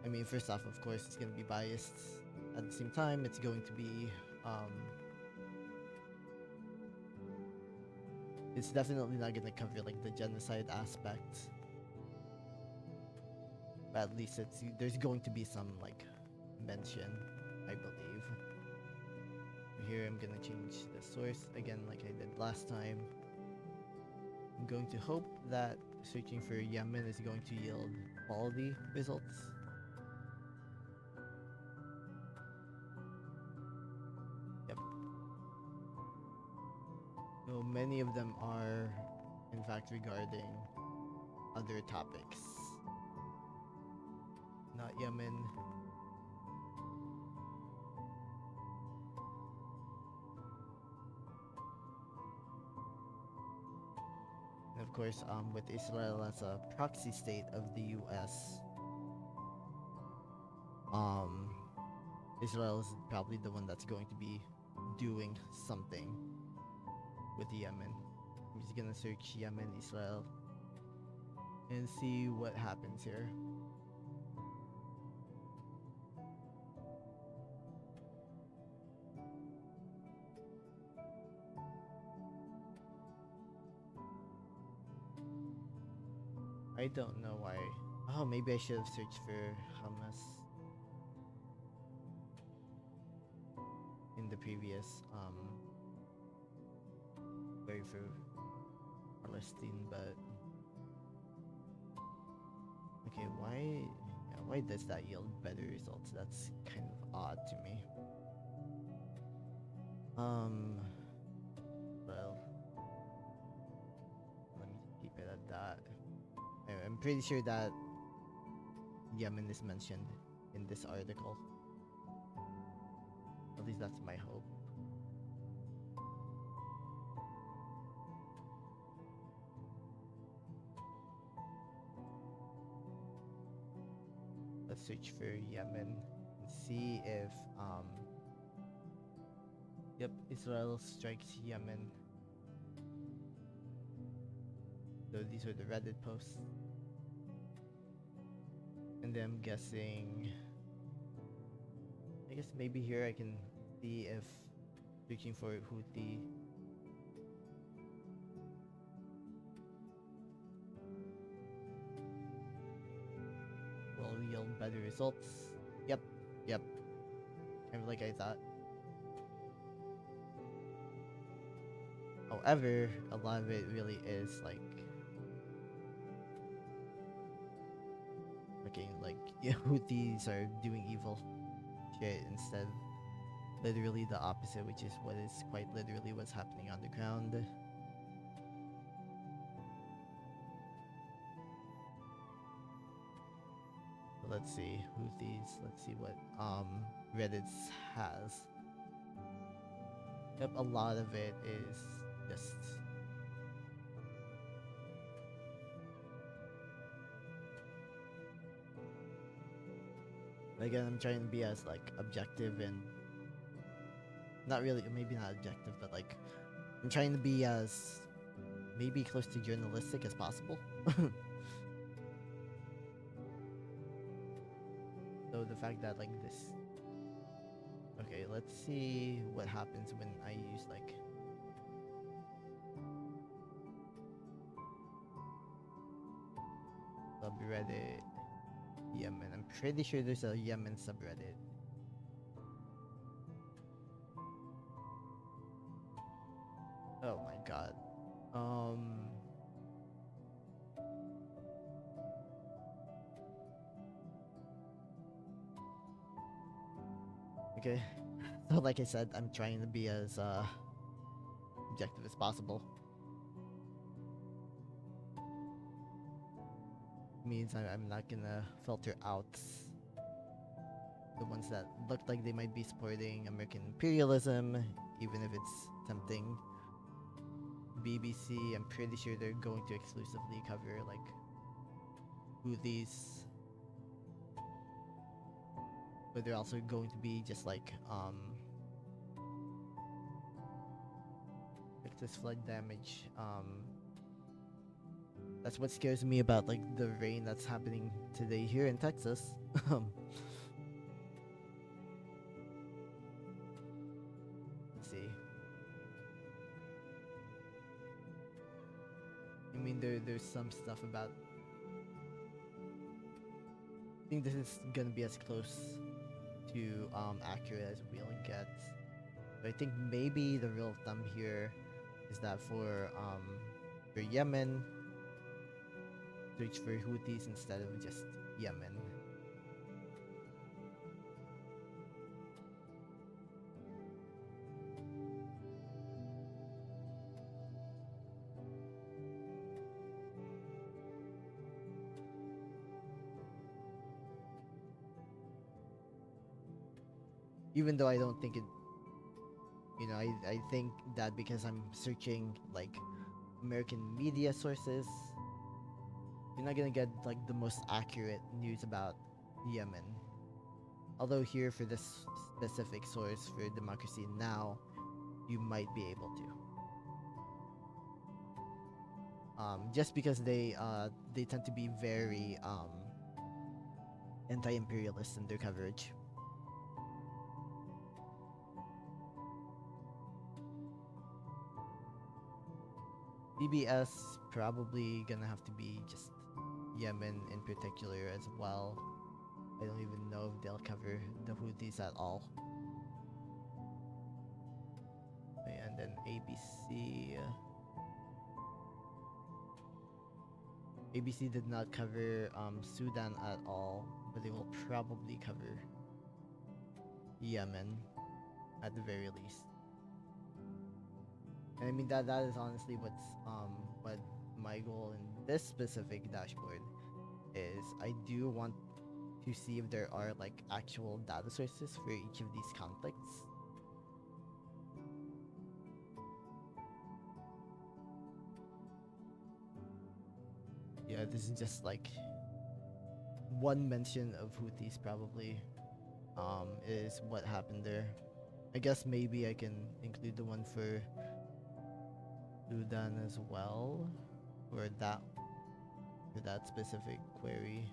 I mean, first off, of course, it's going to be biased. At the same time, it's going to be. It's definitely not going to cover like the genocide aspect. But at least there's going to be some like mention, I believe. Here I'm gonna change the source again like I did last time. I'm going to hope that searching for Yemen is going to yield quality results. Yep. So many of them are, in fact, regarding other topics, not Yemen. And of course, with Israel as a proxy state of the U.S., um, Israel is probably the one that's going to be doing something with Yemen. I'm just gonna search Yemen, Israel, and see what happens here. I don't know why. Oh, maybe I should have searched for Hamas in the previous query for Palestine, but okay, why does that yield better results? That's kind of odd to me. Well, let me keep it at that. I'm pretty sure that Yemen is mentioned in this article. At least that's my hope. Let's search for Yemen and see if yep, Israel strikes Yemen. So these are the Reddit posts. And then I'm guessing, I guess maybe here I can see if searching for Houthi will yield better results. Yep, yep. Kind of like I thought. However, a lot of it really is like okay, like Houthis are doing evil shit instead literally the opposite, which is what is quite literally what's happening on the ground. So let's see, Houthis, let's see what Reddit has. Yep, a lot of it is just again, I'm trying to be as like objective and not really, maybe not objective, but like I'm trying to be as maybe close to journalistic as possible. So the fact that like this, okay, let's see what happens when I use like subreddit Yemen. I'm pretty sure there's a Yemen subreddit. Oh my god. Okay. So like I said, I'm trying to be as objective as possible. Means I'm not gonna filter out the ones that look like they might be supporting American imperialism, even if it's tempting. BBC, I'm pretty sure they're going to exclusively cover like Houthis, but they're also going to be just like Texas flood damage. That's what scares me about like the rain that's happening today here in Texas. Let's see. I mean, there's some stuff about. I think this is gonna be as close to accurate as we'll get. But I think maybe the real thumb here is that for for Yemen, search for Houthis instead of just Yemen. Even though I don't think it, I think that because I'm searching like American media sources, you're not gonna get like the most accurate news about Yemen. Although here for this specific source for Democracy Now, you might be able to. Just because they tend to be very anti-imperialist in their coverage. CBS probably gonna have to be just Yemen in particular as well. I don't even know if they'll cover the Houthis at all. And then ABC. ABC did not cover Sudan at all, but they will probably cover Yemen at the very least. And I mean that is honestly what my goal in this specific dashboard is. I do want to see if there are like actual data sources for each of these conflicts. Yeah, this is just like one mention of Houthis probably is what happened there. I guess maybe I can include the one for Sudan as well, or that for that specific query.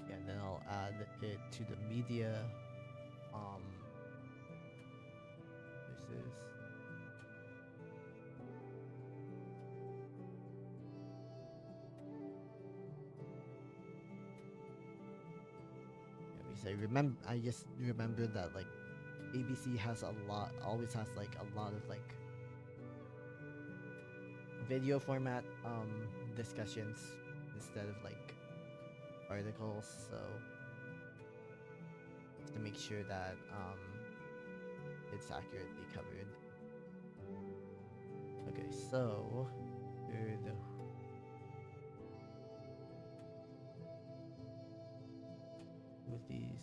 Yeah, and then I'll add it to the media. This is I just remember that like ABC has always has like a lot of like video format discussions instead of like articles, so to make sure that it's accurately covered. Okay, so here the with these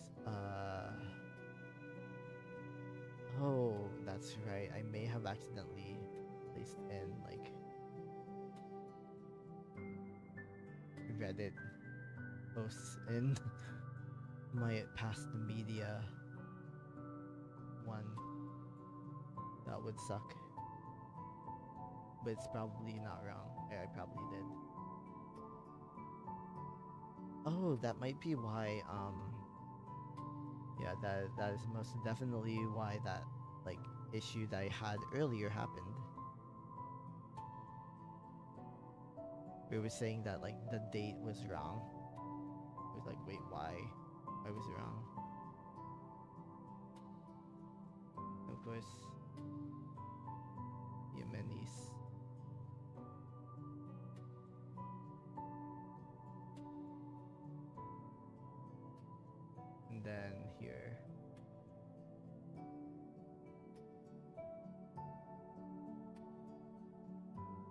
oh, that's right, I may have accidentally placed in like Reddit posts in my past media one. That would suck, but it's probably not wrong. I probably did. Oh, that might be why yeah, that is most definitely why that like issue that I had earlier happened. We were saying that like the date was wrong. It was like, wait, why? I was wrong. Of course, Yemenis. And then here. Yemen.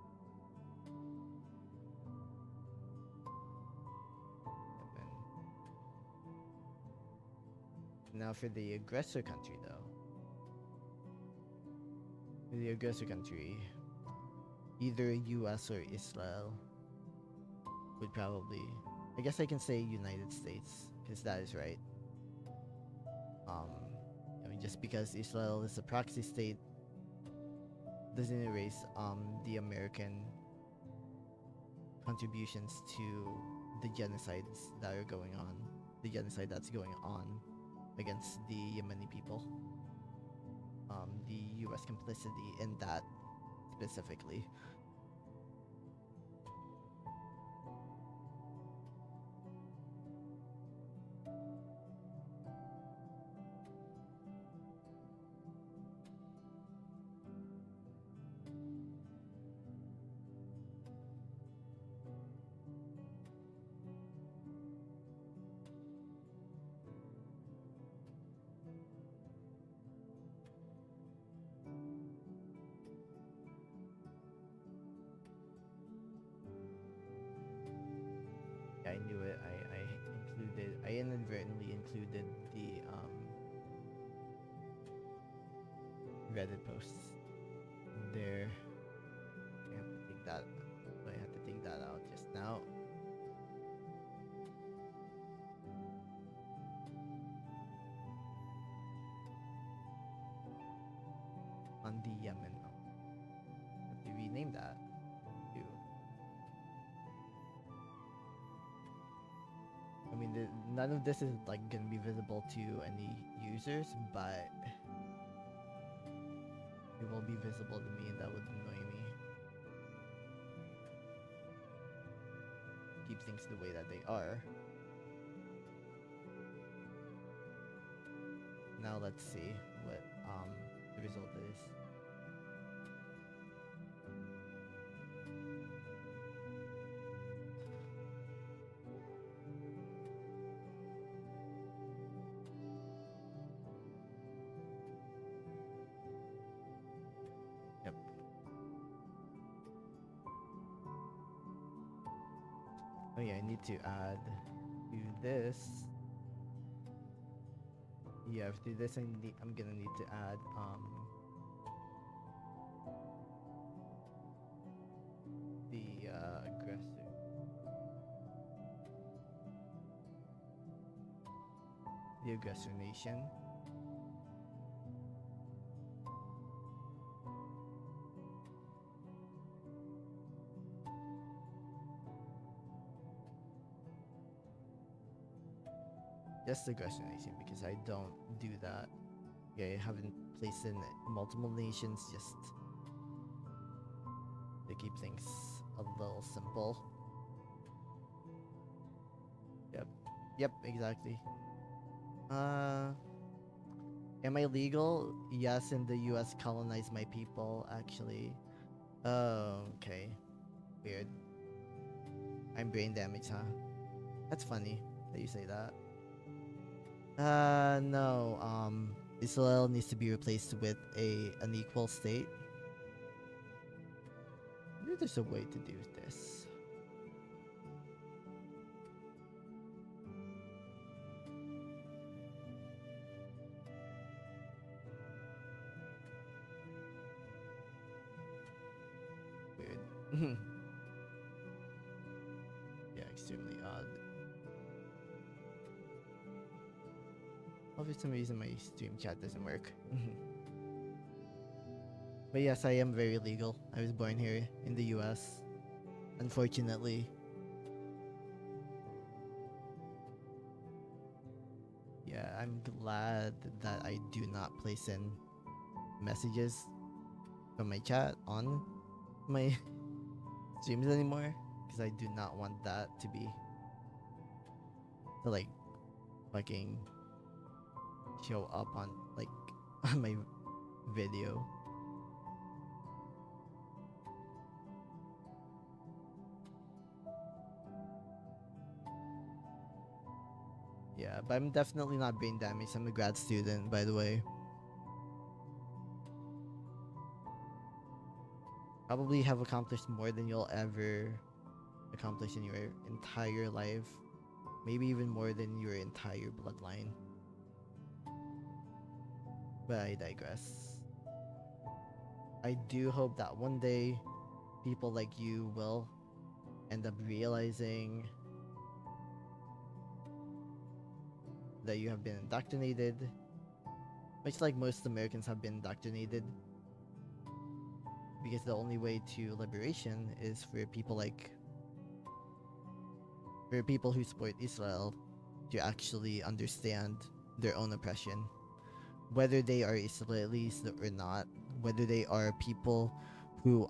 Now for the aggressor country though. For the aggressor country, either US or Israel would probably, I guess I can say United States because that is right. I mean, just because Israel is a proxy state doesn't erase the American contributions to the genocides that are going on, the genocide that's going on against the Yemeni people. the U.S. complicity in that specifically. I knew it. I inadvertently included the Reddit posts there. I have to take that. I had to take that out just now. On the Yemen. Have to rename that too. I mean, none of this is like gonna be visible to any users, but it will be visible to me, and that would annoy me. Keep things the way that they are. Now let's see what the result is. Yep. Oh yeah, I need to add to this. Yeah, to this I'm gonna need to add the aggressor. The aggressor nation. Just aggressor nation, because I don't do that. Yeah, I haven't placed in multiple nations just to keep things a little simple. Yep, exactly. Am I legal? Yes, and the US colonized my people, actually. Oh, okay. Weird. I'm brain damaged, huh? That's funny that you say that. No. Israel needs to be replaced with an equal state. Maybe there's a way to do this. Weird. Yeah, extremely odd. Oh, for some reason my stream chat doesn't work. But yes, I am very legal. I was born here in the US. Unfortunately. Yeah, I'm glad that I do not place in messages from my chat on my streams anymore, because I do not want that to be to like fucking show up on like on my video. Yeah, but I'm definitely not brain damaged. I'm a grad student, by the way. Probably have accomplished more than you'll ever accomplish in your entire life. Maybe even more than your entire bloodline. But I digress. I do hope that one day people like you will end up realizing that you have been indoctrinated, much like most Americans have been indoctrinated. Because the only way to liberation is for people who support Israel to actually understand their own oppression. whether they are Israelis or not, whether they are people who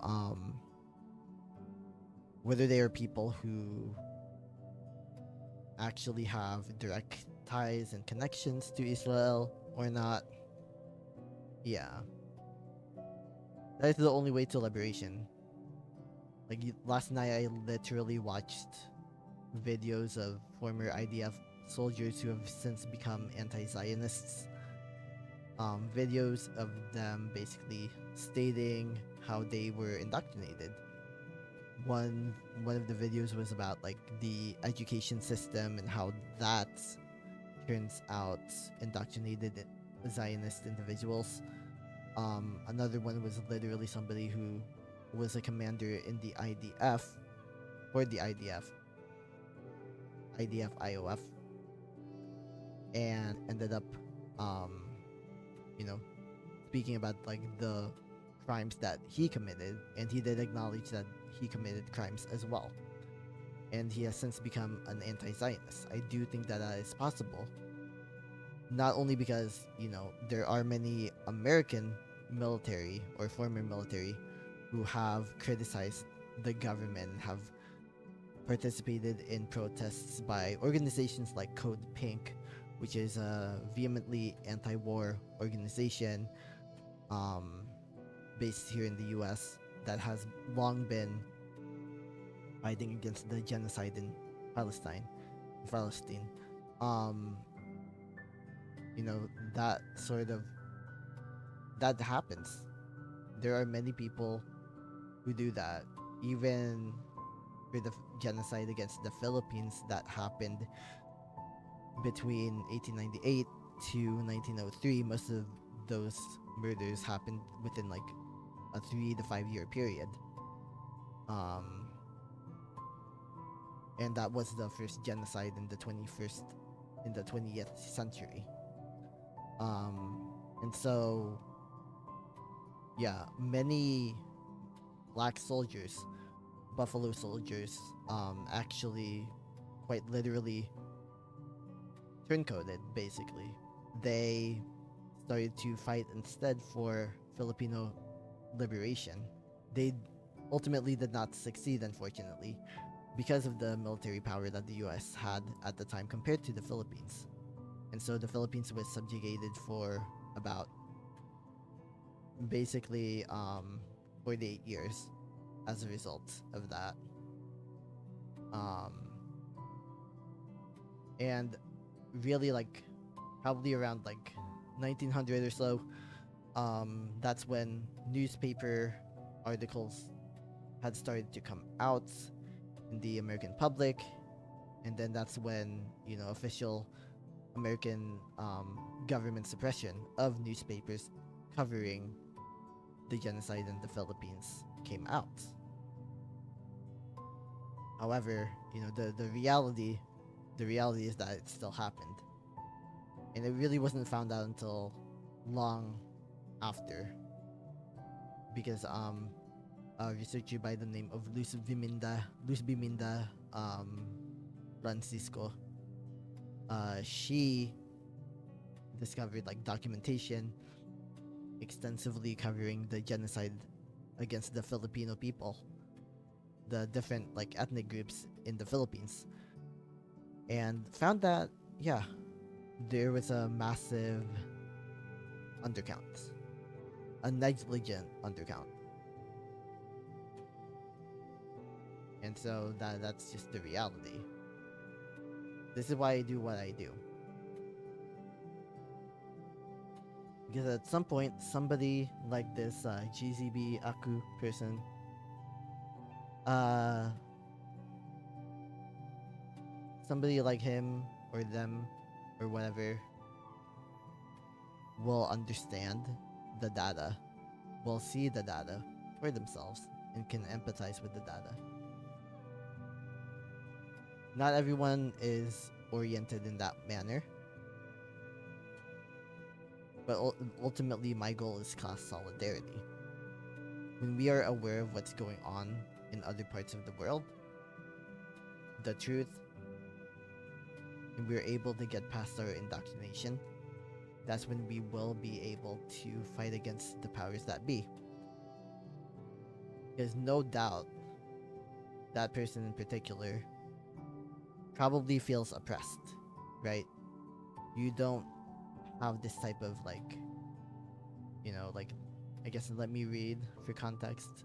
whether they are people who actually have direct ties and connections to Israel or not. Yeah, that is the only way to liberation. Like last night, I literally watched videos of former IDF soldiers who have since become anti-Zionists. Videos of them basically stating how they were indoctrinated. One of the videos was about like the education system and how that turns out indoctrinated Zionist individuals. Another one was literally somebody who was a commander in the IDF, or the IDF IOF, and ended up, um, you know, speaking about like the crimes that he committed, and he did acknowledge that he committed crimes as well. And he has since become an anti-Zionist. I do think that that is possible. Not only because, there are many American military or former military who have criticized the government and have participated in protests by organizations like Code Pink, which is a vehemently anti-war organization based here in the US that has long been fighting against the genocide in Palestine. Um, that sort of that happens. There are many people who do that. Even for the genocide against the Philippines that happened between 1898 to 1903, most of those murders happened within like a 3 to 5 year period. And that was the first genocide in the 20th century. And so, yeah, many black soldiers, buffalo soldiers, actually quite literally turncoated, basically. They started to fight instead for Filipino liberation. They ultimately did not succeed, unfortunately, because of the military power that the US had at the time compared to the Philippines. And so the Philippines was subjugated for about basically 48 years as a result of that. And really, like, probably around like 1900 or so, that's when newspaper articles had started to come out in the American public. And then that's when, official American government suppression of newspapers covering the genocide in the Philippines came out. However, the reality is that it still happened, and it really wasn't found out until long after, because a researcher by the name of Luz Biminda Francisco, she discovered like documentation extensively covering the genocide against the Filipino people, the different like ethnic groups in the Philippines, and found that there was a massive undercount, a negligent undercount. And so that's just the reality. This is why I do what I do. Because at some point, somebody like this GZB Aku person somebody like him or them or whatever will understand the data, will see the data for themselves, and can empathize with the data. Not everyone is oriented in that manner, but ultimately my goal is class solidarity. When we are aware of what's going on in other parts of the world, the truth, and we're able to get past our indoctrination, that's when we will be able to fight against the powers that be. Because no doubt that person in particular probably feels oppressed, right? You don't have this type of like, like, I guess let me read for context.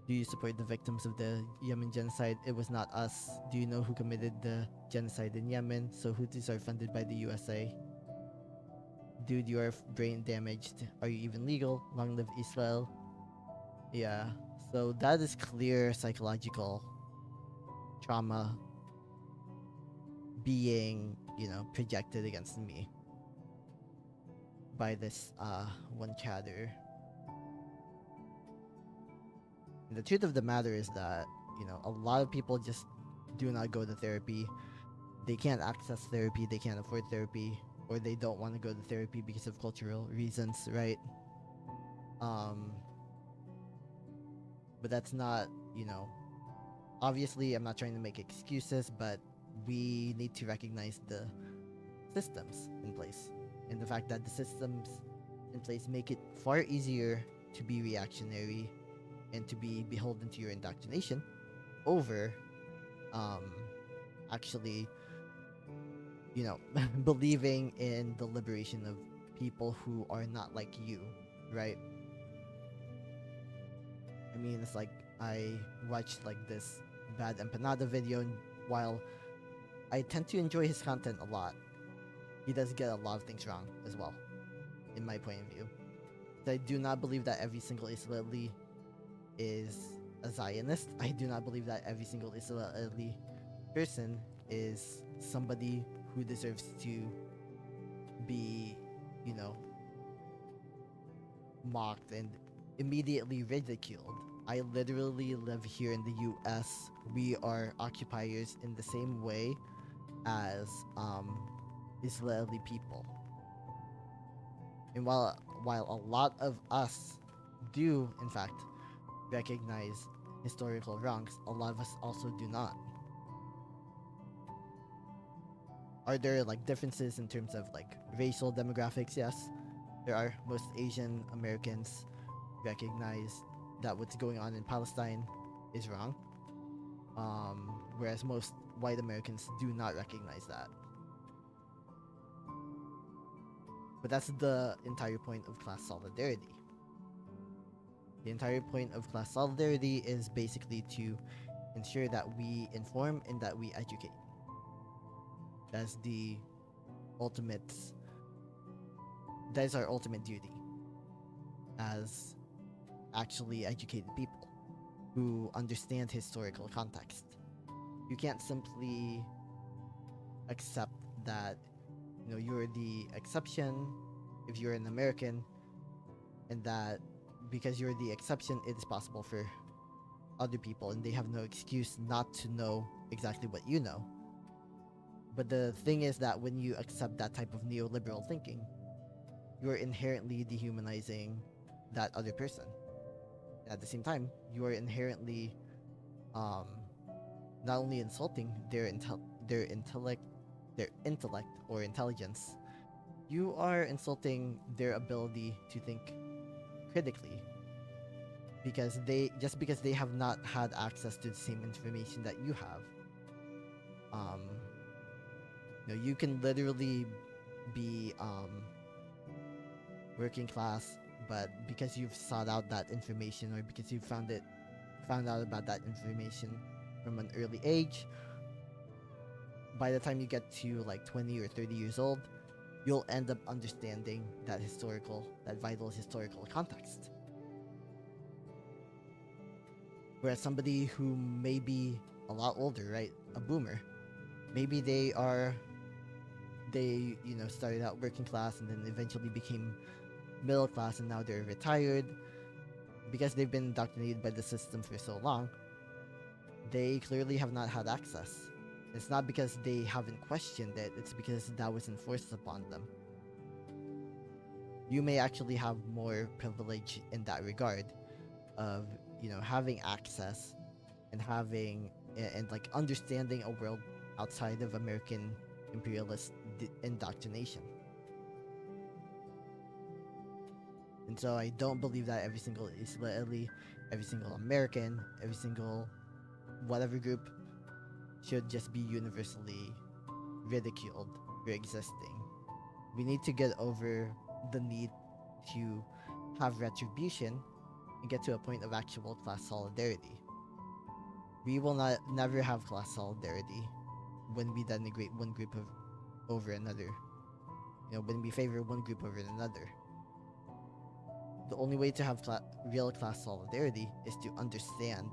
Do you support the victims of the Yemen genocide? It was not us. Do you know who committed the genocide in Yemen? So Houthis are funded by the USA. Dude, you are brain damaged. Are you even legal? Long live Israel. Yeah. So that is clear psychological trauma being, projected against me by this one chatter. And the truth of the matter is that, a lot of people just do not go to therapy. They can't access therapy, they can't afford therapy, or they don't want to go to therapy because of cultural reasons, right? But that's not, obviously I'm not trying to make excuses, but we need to recognize the systems in place and the fact that the systems in place make it far easier to be reactionary and to be beholden to your indoctrination over actually believing in the liberation of people who are not like you, right? I mean, it's like I watched like this bad empanada video, and while I tend to enjoy his content a lot, he does get a lot of things wrong as well, in my point of view. So I do not believe that every single Israeli is a Zionist. I do not believe that every single Israeli person is somebody who deserves to be, mocked and immediately ridiculed. I literally live here in the US. We are occupiers in the same way as Israeli people. And while a lot of us do in fact recognize historical wrongs, a lot of us also do not. Are there like differences in terms of like racial demographics? Yes, there are. Most Asian Americans recognize that what's going on in Palestine is wrong, whereas most white Americans do not recognize that. But that's the entire point of class solidarity. The entire point of class solidarity is basically to ensure that we inform and that we educate. That's the ultimate. That is our ultimate duty as actually educated people who understand historical context. You can't simply accept that you're the exception if you're an American, and that because you're the exception, it is possible for other people and they have no excuse not to know exactly what you know. But the thing is that when you accept that type of neoliberal thinking, you're inherently dehumanizing that other person. At the same time, you are inherently not only insulting their intellect or intelligence, you are insulting their ability to think critically, because they have not had access to the same information that you have. You can literally be working class, but because you've sought out that information, or because you found out about that information from an early age, by the time you get to like 20 or 30 years old, you'll end up understanding that vital historical context. Whereas somebody who may be a lot older, right, a boomer, maybe they started out working class and then eventually became middle class, and now they're retired because they've been indoctrinated by the system for so long. They clearly have not had access. It's not because they haven't questioned it, it's because that was enforced upon them. You may actually have more privilege in that regard of having access and like understanding a world outside of American imperialist indoctrination. And so I don't believe that every single Israeli, every single American, every single whatever group should just be universally ridiculed for existing. We need to get over the need to have retribution and get to a point of actual class solidarity. We will not never have class solidarity when we denigrate one group of over another. When we favor one group over another. The only way to have real class solidarity is to understand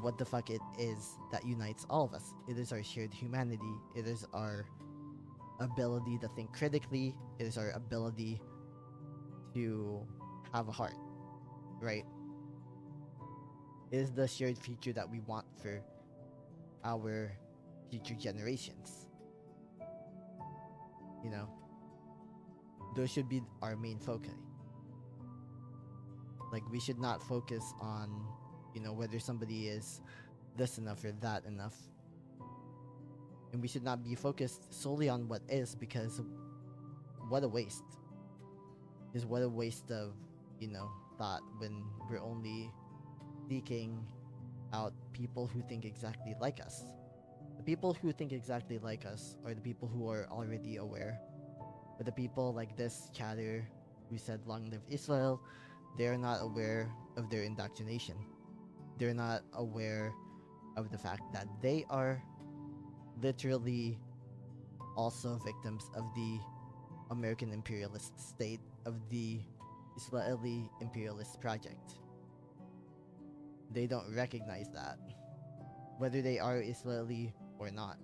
what the fuck it is that unites all of us. It is our shared humanity. It is our ability to think critically. It is our ability to have a heart, right? It is the shared future that we want for our future generations. Those should be our main focus. Like, we should not focus on, whether somebody is this enough or that enough. And we should not be focused solely on what is, because what a waste. Just what a waste of, thought when we're only seeking out people who think exactly like us. The people who think exactly like us are the people who are already aware. But the people like this chatter who said long live Israel, they are not aware of their indoctrination. They're not aware of the fact that they are literally also victims of the American imperialist state, of the Israeli imperialist project. They don't recognize that, whether they are Israeli or not.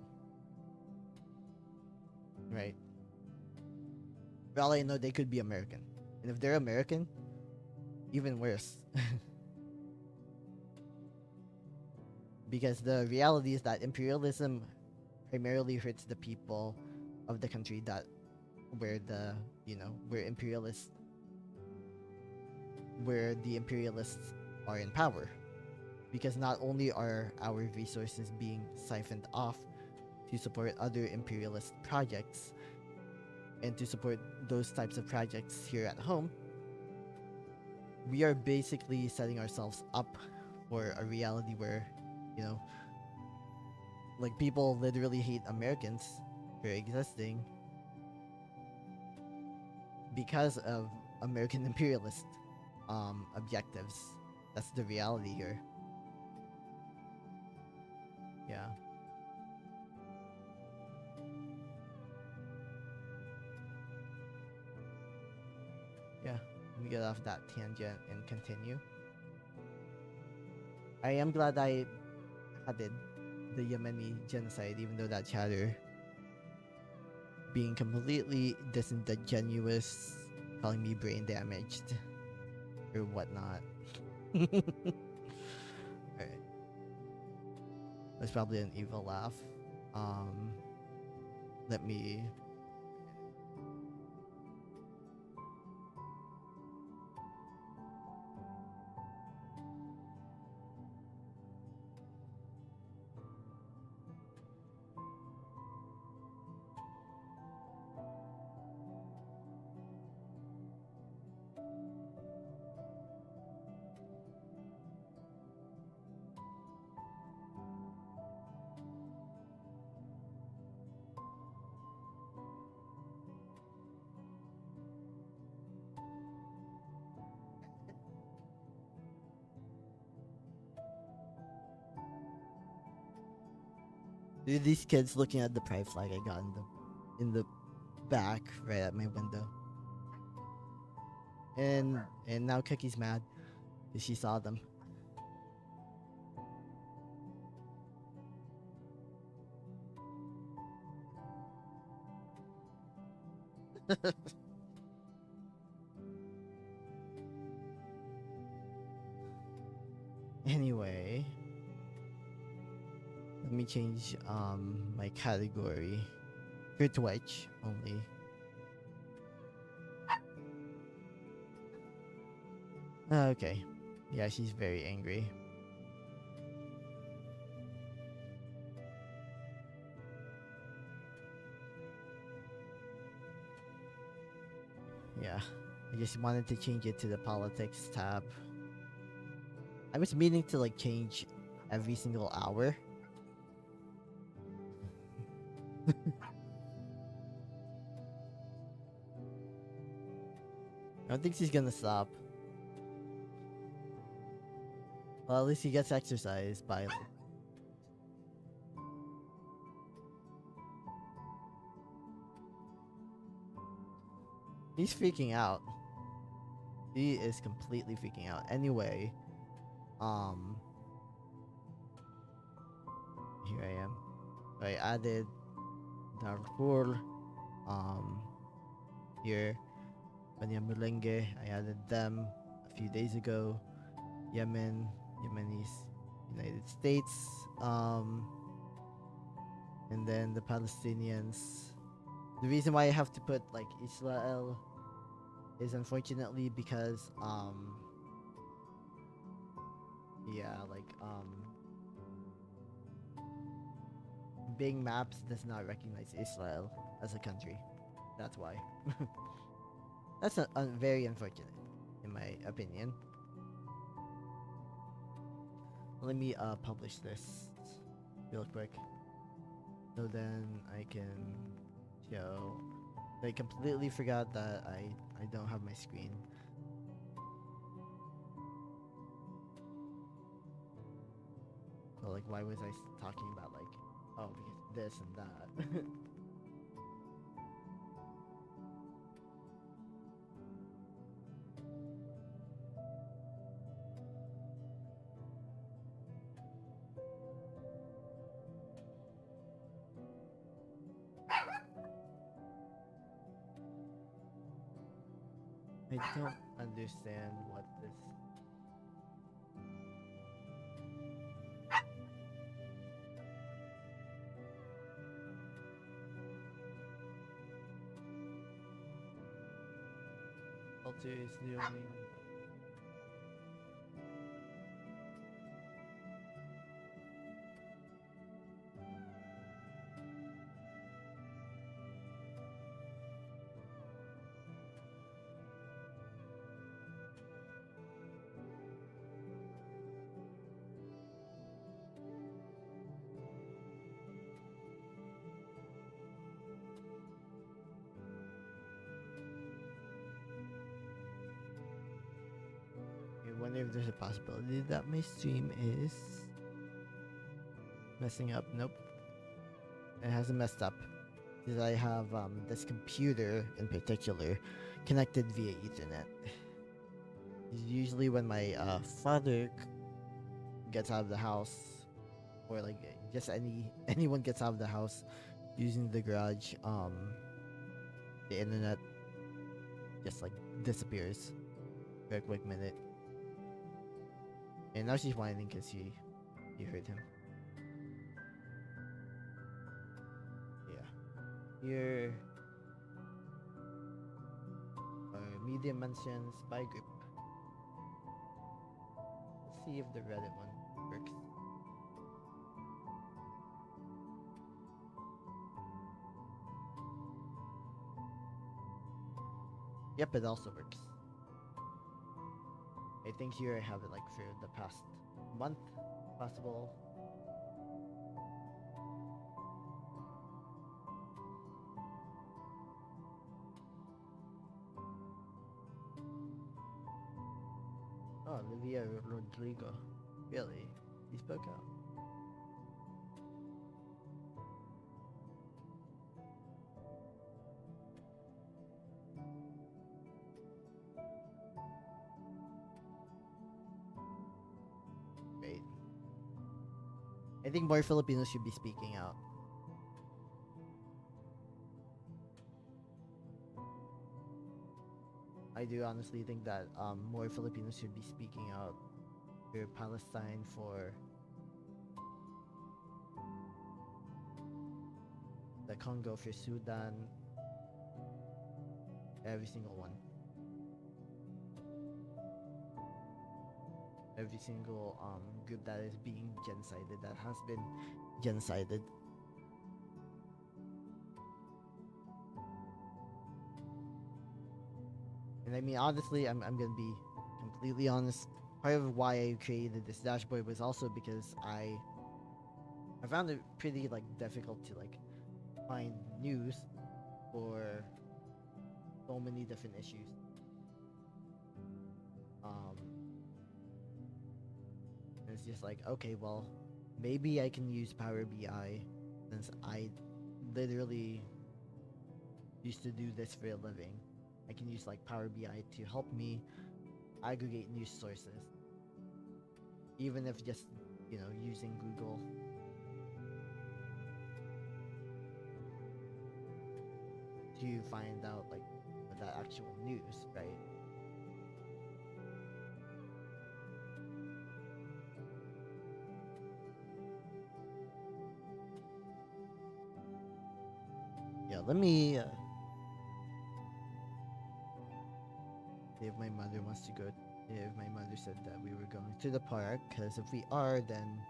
Right? For all I know, they could be American. And if they're American, even worse. Because the reality is that imperialism primarily hurts the people of the country where the imperialists are in power. Because not only are our resources being siphoned off to support other imperialist projects and to support those types of projects here at home, we are basically setting ourselves up for a reality where, like, people literally hate Americans for existing because of American imperialist objectives. That's the reality here. Yeah. Yeah. Let me get off that tangent and continue. I am glad I added the Yemeni genocide, even though that chatter being completely disingenuous, calling me brain damaged or whatnot. Alright. That's probably an evil laugh. Let me. Dude, these kids looking at the pride flag I got in the back right at my window. And now Cookie's mad because she saw them. Anyway, let me change my category for Twitch only. Okay. Yeah, she's very angry. Yeah. I just wanted to change it to the politics tab. I was meaning to like change every single hour. I don't think she's gonna stop. Well, at least he gets exercise by. He's freaking out. He is completely freaking out. Anyway, here I am. I added Darfur, here, Banyamulenge. I added them a few days ago. Yemen, Yemenis, United States, and then the Palestinians. The reason why I have to put like Israel is unfortunately because yeah, like Bing Maps does not recognize Israel as a country. That's why. That's very unfortunate, in my opinion. Let me publish this real quick, so then I can show. I completely forgot that I don't have my screen. So like, why was I talking about like, oh, because this and that. I don't understand what this. Alter is doing. I wonder if there's a possibility that my stream is messing up. Nope, it hasn't messed up because I have this computer in particular connected via Ethernet. Usually when my father gets out of the house, or like just anyone gets out of the house using the garage, the internet just like disappears for a quick minute. And now she's whining because she heard him. Yeah. Here are media mentions by group. Let's see if the Reddit one works. Yep, it also works. I think here I have it like for the past month, possible. Oh, Olivia Rodrigo. Really? He spoke out. Great. I think more Filipinos should be speaking out. I do honestly think that more Filipinos should be speaking out for Palestine, for the Congo, for Sudan, every single one. Every single group that is being genocided, that has been genocided. And And I mean, honestly, I'm gonna be completely honest. Part of why I created this dashboard was also because I found it pretty like difficult to like find news for so many different issues. Um, it's just like, okay, well, maybe I can use Power BI since I literally used to do this for a living. I can use like Power BI to help me aggregate news sources, even if just using Google to find out like the actual news, right? Yeah, let me see if my mother wants to go. If my mother said that we were going to the park, because if we are, then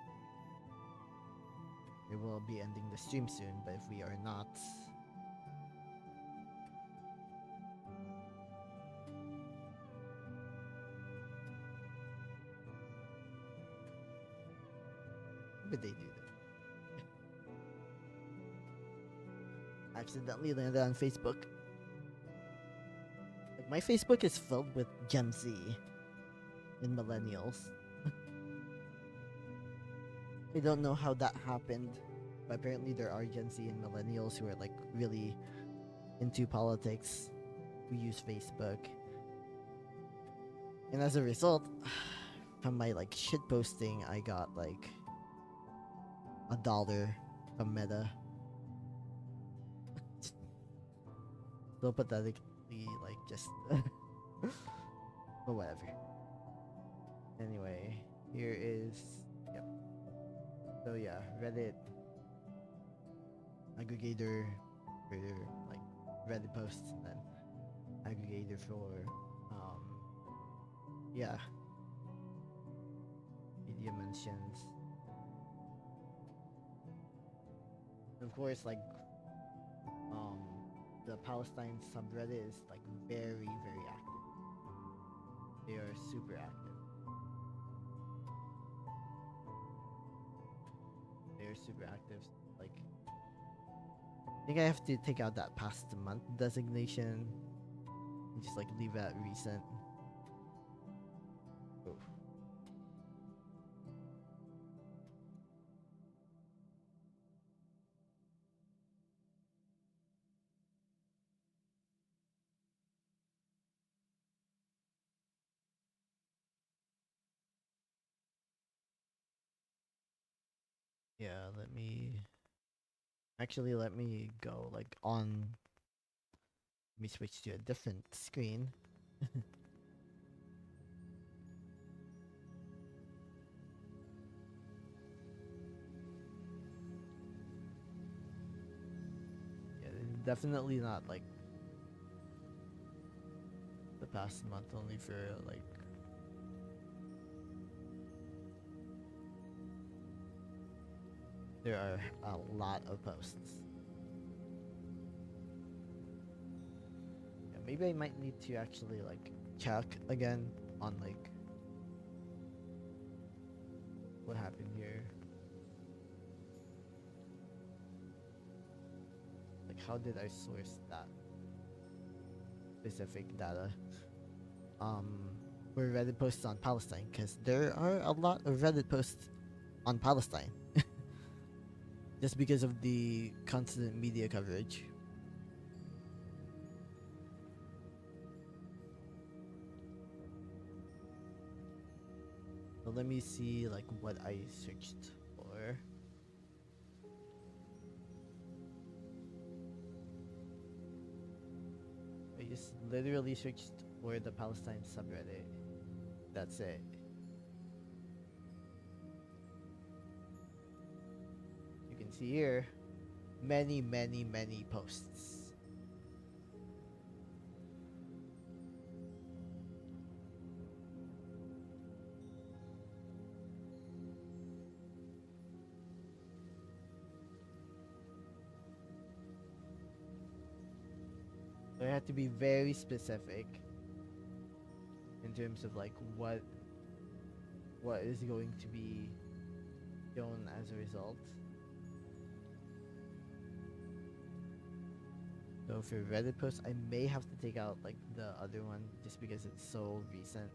we will be ending the stream soon. But if we are not, but they do that. Accidentally landed on Facebook. Like my Facebook is filled with Gen Z and millennials. I don't know how that happened, but apparently there are Gen Z and millennials who are like really into politics, who use Facebook, and as a result, from my like shit posting, I got like $1 from Meta. So pathetically, like just, but whatever. Anyway, here is, yep. So yeah, Reddit aggregator for like Reddit posts, and then aggregator for yeah, media mentions. And of course, like um the Palestine subreddit is like very very active. They are super active. They are super active. Like I think I have to take out that past month designation and just like leave that recent. Oh. Yeah, let me go like on. Let me switch to a different screen. Yeah, definitely not like the past month, only for like there are a lot of posts. Yeah, maybe I might need to actually like check again on like what happened here. Like how did I source that specific data? For Reddit posts on Palestine, because there are a lot of Reddit posts on Palestine. Just because of the constant media coverage. So let me see like what I searched for. I just literally searched for the Palestine subreddit. That's it. You can see here many, many, many posts. So I had to be very specific terms of like what is going to be shown as a result. So for Reddit posts, I may have to take out like the other one just because it's so recent.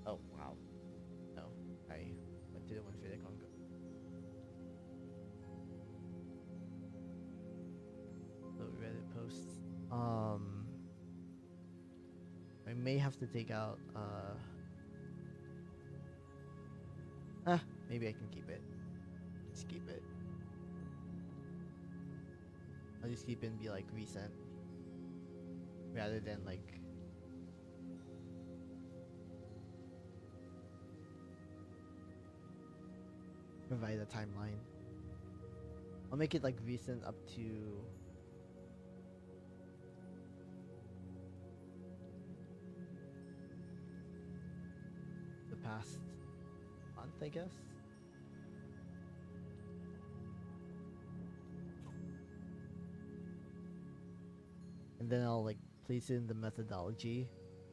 Oh wow, no, I went to the one for the Congo. So Reddit posts. I may have to take out. Maybe I can keep it. Just keep it. I'll just keep it and be like recent, rather than like. Provide a timeline. I'll make it like recent up to the past month, I guess. And then I'll like place it in the methodology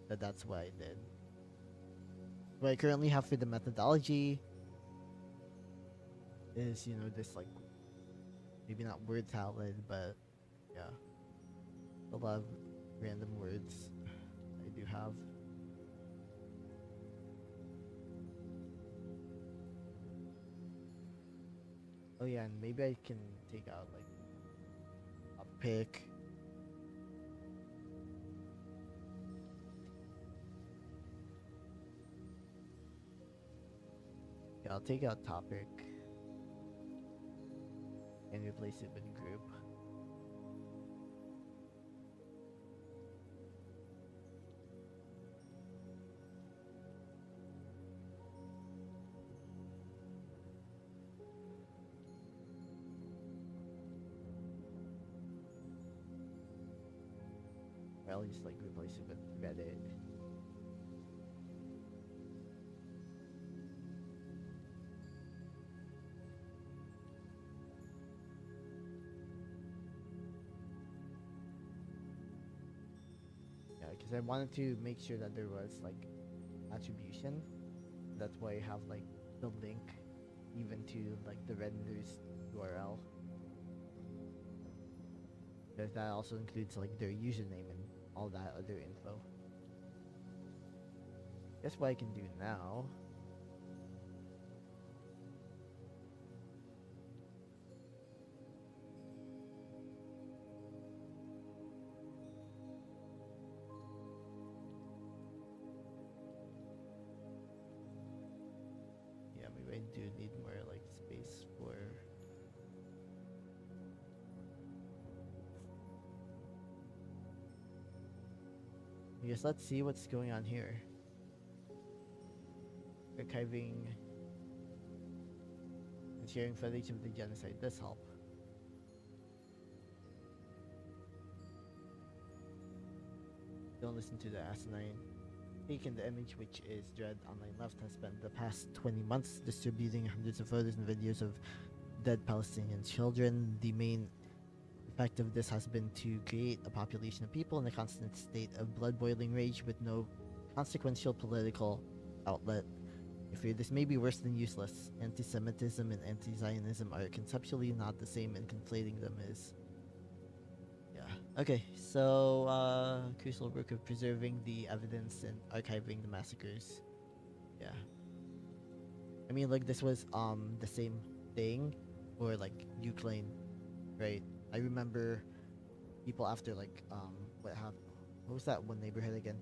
that's what I did. What I currently have for the methodology is, this like maybe not word salad, but yeah, a lot of random words I do have. Oh yeah, and maybe I can take out like a pick. Yeah, I'll take out topic and replace it with group. Or I'll just like replace it with Reddit. Yeah, because I wanted to make sure that there was like attribution. That's why I have like the link even to like the render's URL. Because that also includes like their username and all that other info. Guess what I can do now. Yeah, maybe I do need more like space for. I guess let's see what's going on here. Archiving and sharing footage of the genocide does help. Don't listen to the asinine. Taken the image, which is Dread Online Left has spent the past 20 months distributing hundreds of photos and videos of dead Palestinian children. The main effect of this has been to create a population of people in a constant state of blood-boiling rage with no consequential political outlet. I fear this may be worse than useless. Anti-Semitism and anti-Zionism are conceptually not the same, and conflating them is. Yeah. Okay, so crucial work of preserving the evidence and archiving the massacres. Yeah. I mean, like, this was the same thing for like Ukraine, right? I remember people after like what happened. What was that one neighborhood again?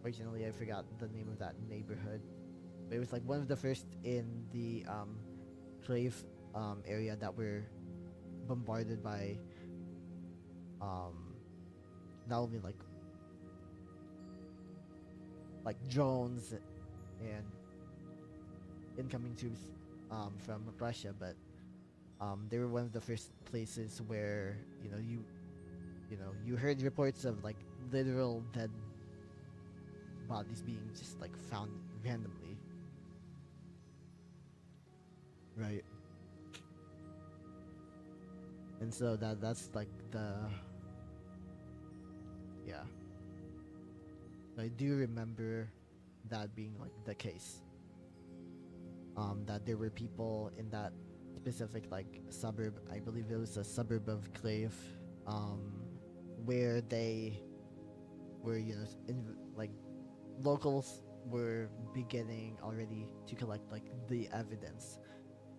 Originally I forgot the name of that neighborhood. But it was like one of the first in the Crave area that were bombarded by not only like drones and incoming troops from Russia, but they were one of the first places where you heard reports of like literal dead bodies being just like found randomly. Right. And so that's like the yeah. I do remember that being like the case. That there were people in that specific like suburb. I believe it was a suburb of Clave, um, where they were like locals were beginning already to collect like the evidence.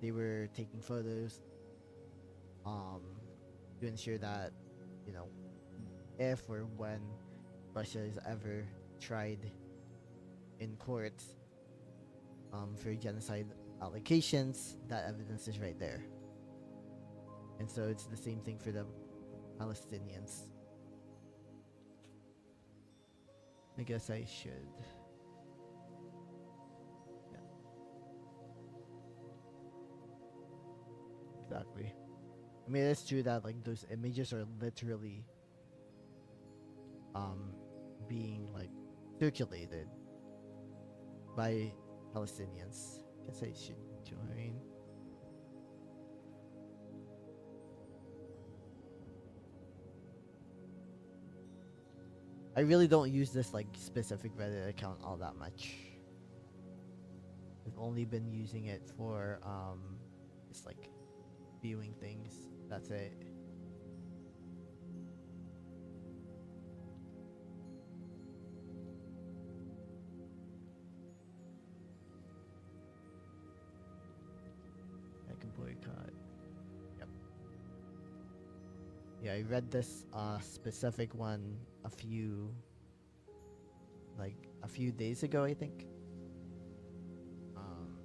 They were taking photos, um, to ensure that you know if or when Russia is ever tried in court, for genocide allegations, that evidence is right there. And so it's the same thing for the Palestinians. I guess I should. Yeah, exactly. I mean, it's true that like those images are literally um being like circulated by Palestinians. Guess I should join. I really don't use this like specific Reddit account all that much. I've only been using it for just like viewing things. That's it. I can boycott. Yep. Yeah, I read this specific one a few days ago, I think. Um,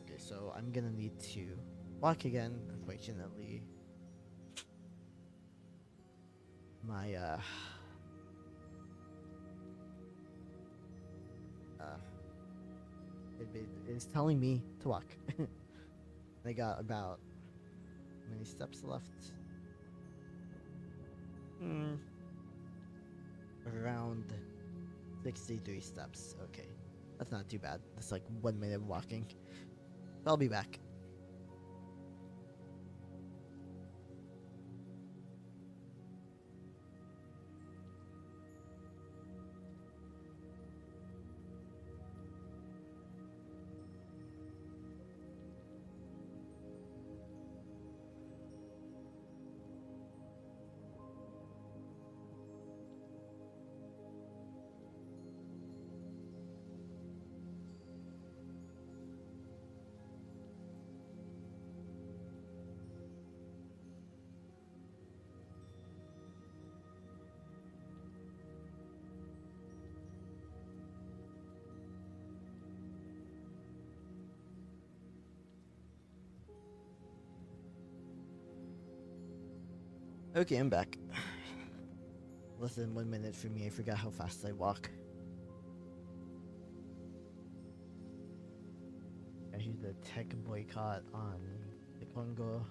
okay, so I'm gonna need to walk again. Unfortunately, my uh it is telling me to walk. I got about how many steps left? Hmm, around 63 steps. Okay, that's not too bad. That's like 1 minute walking. I'll be back. Okay, I'm back. Less than 1 minute for me. I forgot how fast I walk. I hear the tech boycott on the Congo.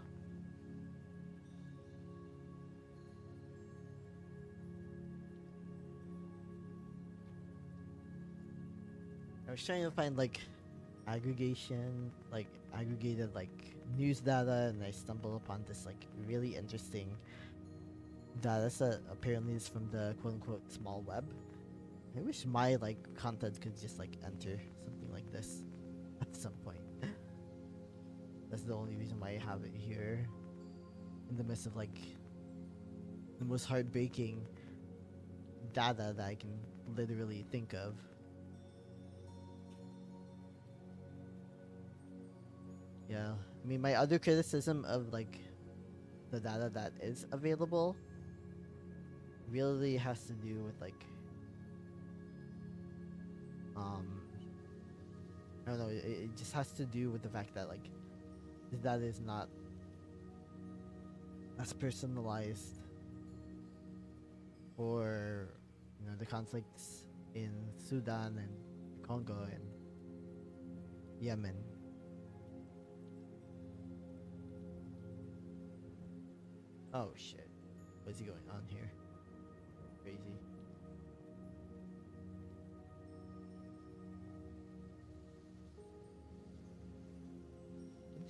I was trying to find like aggregated like news data, and I stumbled upon this like really interesting data set. Apparently, it's from the quote unquote small web. I wish my like content could just like enter something like this at some point. That's the only reason why I have it here in the midst of like the most heartbreaking data that I can literally think of. Yeah, I mean, my other criticism of like the data that is available really has to do with like um I don't know, it just has to do with the fact that like this data is not as personalized for the conflicts in Sudan and Congo and Yemen. Oh shit. What's going on here? Crazy.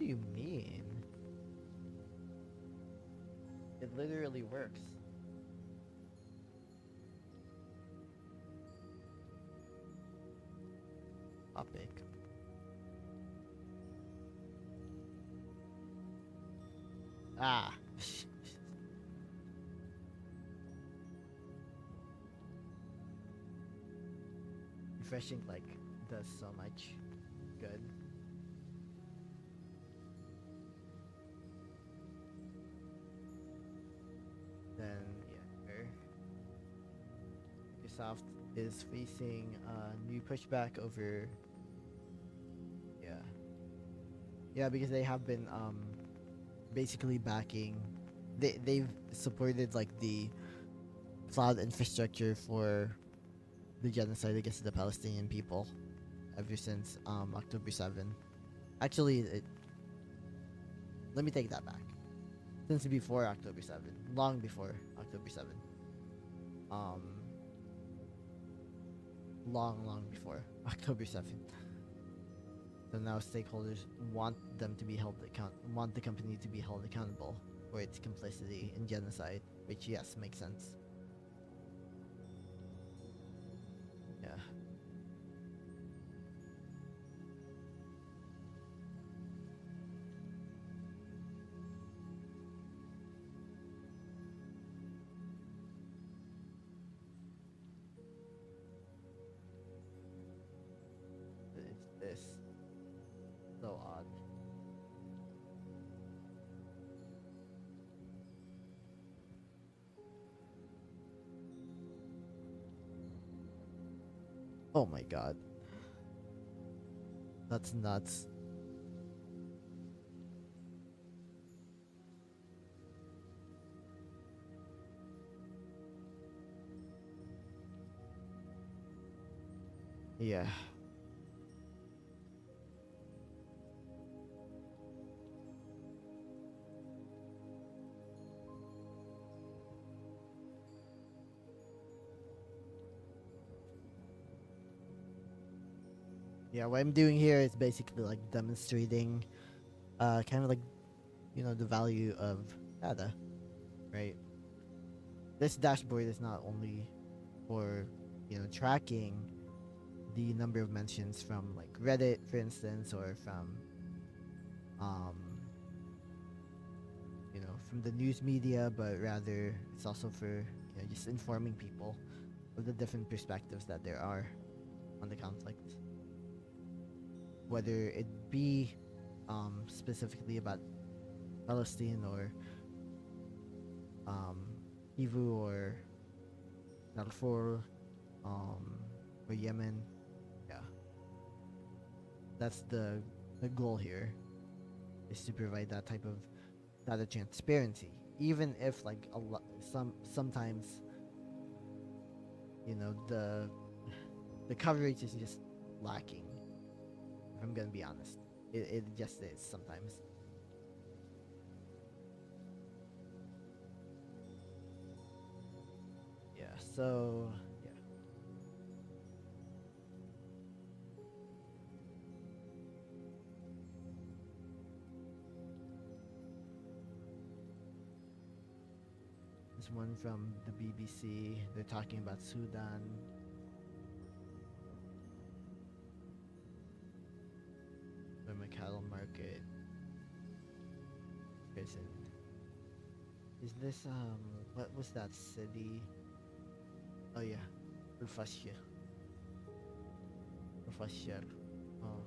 you mean? It literally works. Topic. Ah. Refreshing like does so much good. Then yeah, Microsoft is facing a new pushback over yeah. Yeah, because they have been basically backing they've supported like the cloud infrastructure for the genocide against the Palestinian people ever since October 7. Actually, let me take that back. Since before October 7, long before October 7. Um long before October 7. So now stakeholders want them to be want the company to be held accountable for its complicity in genocide, which yes, makes sense. Yeah. It's this. So odd. Oh my god. That's nuts. Yeah. Yeah, what I'm doing here is basically like demonstrating kind of like the value of data, right? This dashboard is not only for tracking the number of mentions from like Reddit, for instance, or from um from the news media, but rather it's also for just informing people of the different perspectives that there are on the conflict, whether it be specifically about Palestine or um Kivu or Darfur, or Yemen. Yeah, that's the goal here, is to provide that type of data transparency, even if like a lot sometimes the coverage is just lacking. If I'm gonna be honest, it just is sometimes. Yeah. So yeah. This one from the BBC. They're talking about Sudan. The cattle market. Prison. Is this what was that city? Oh yeah, Rufashia. Rufashia. Um,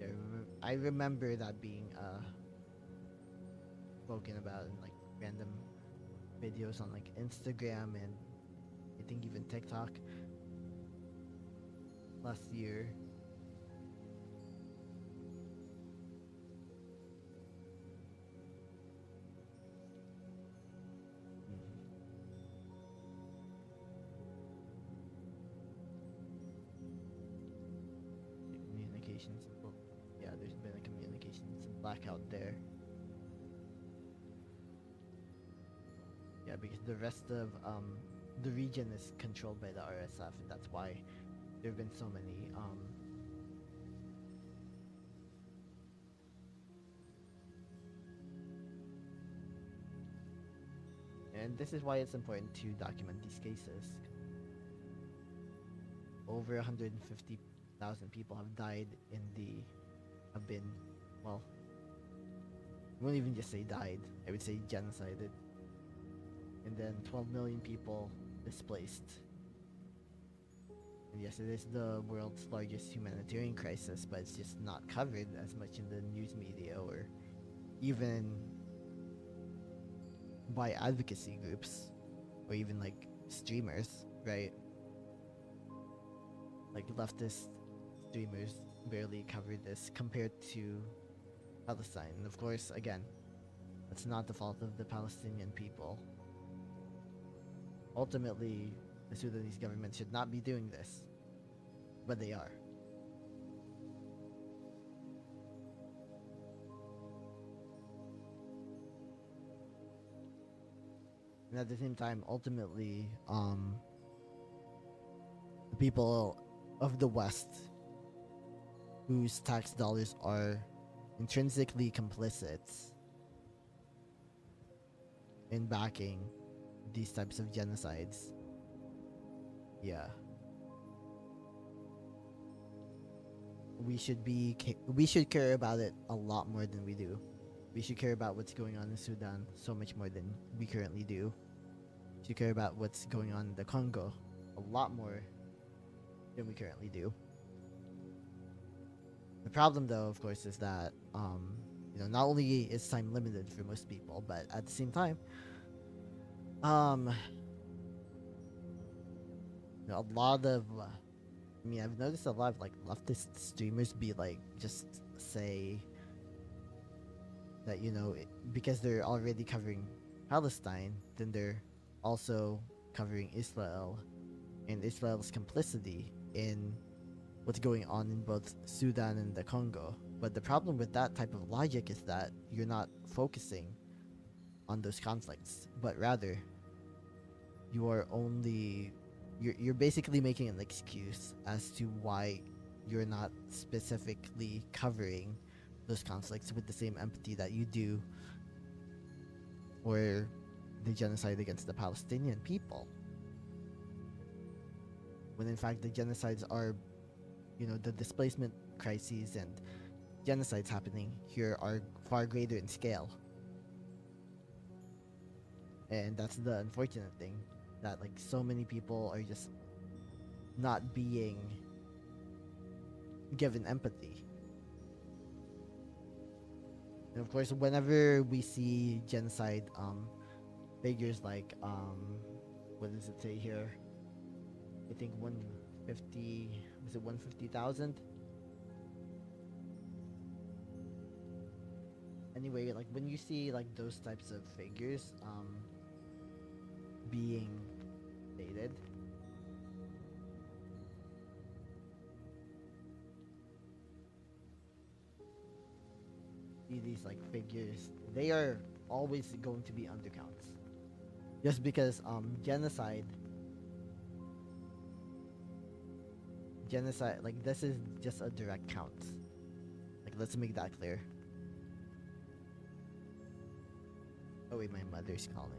yeah, I remember that being spoken about in like random videos on like Instagram and I think even TikTok last year. Communications. Yeah, there's been a communications blackout there. Yeah, because the rest of the region is controlled by the RSF, and that's why There have been so many. And this is why it's important to document these cases. Over 150,000 people have died have been, well, I won't even just say died, I would say genocided. And then 12 million people displaced. And yes, it is the world's largest humanitarian crisis, but it's just not covered as much in the news media or even by advocacy groups or even like streamers, right? Like leftist streamers barely cover this compared to Palestine. And of course, again, that's not the fault of the Palestinian people. Ultimately, the Sudanese government should not be doing this, but they are. And at the same time, ultimately, the people of the West, whose tax dollars are intrinsically complicit in backing these types of genocides. Yeah. We should care about it a lot more than we do. We should care about what's going on in Sudan so much more than we currently do. We should care about what's going on in the Congo a lot more than we currently do. The problem, though, of course, is that not only is time limited for most people, but at the same time, a lot of, I've noticed a lot of like leftist streamers be like just say that because they're already covering Palestine, then they're also covering Israel and Israel's complicity in what's going on in both Sudan and the Congo. But the problem with that type of logic is that you're not focusing on those conflicts, but rather you are only you're basically making an excuse as to why you're not specifically covering those conflicts with the same empathy that you do for the genocide against the Palestinian people. When in fact the genocides are, the displacement crises and genocides happening here are far greater in scale. And that's the unfortunate thing, that like so many people are just not being given empathy. And of course, whenever we see genocide figures like what does it say here? I think 150, was it 150,000? Anyway, like when you see like those types of figures being stated, see these like figures, they are always going to be undercounts. Just because genocide, like this is just a direct count. Like let's make that clear. Oh wait, my mother's calling.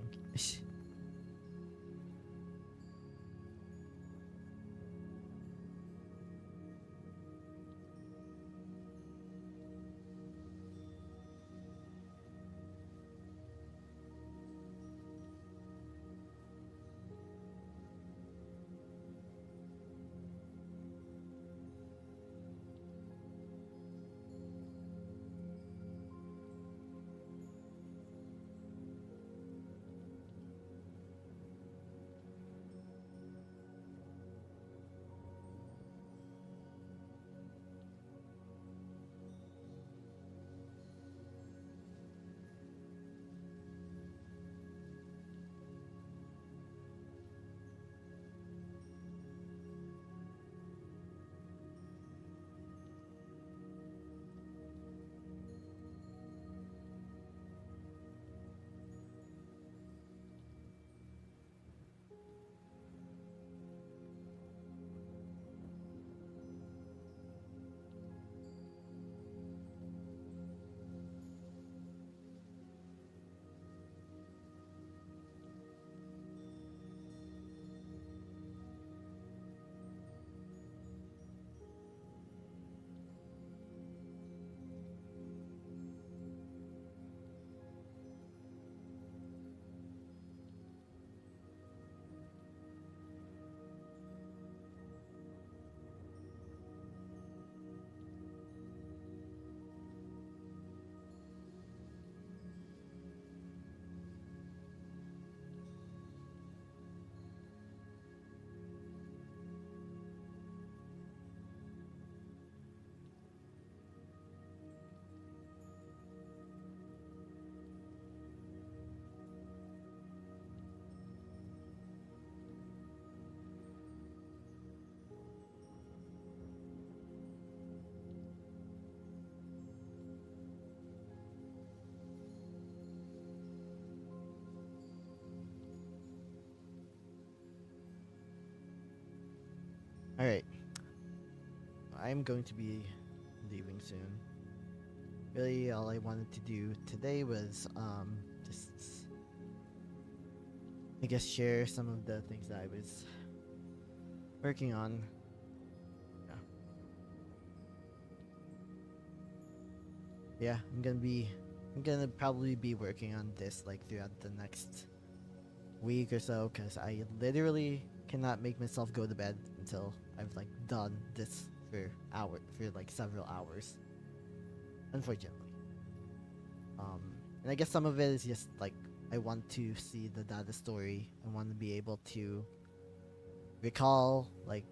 I'm going to be leaving soon. Really, all I wanted to do today was just I guess share some of the things that I was working on. Yeah, yeah. I'm gonna probably be working on this like throughout the next week or so, because I literally cannot make myself go to bed until I've like done this for like several hours. Unfortunately, um, and I guess some of it is just like I want to see the data story. I want to be able to recall like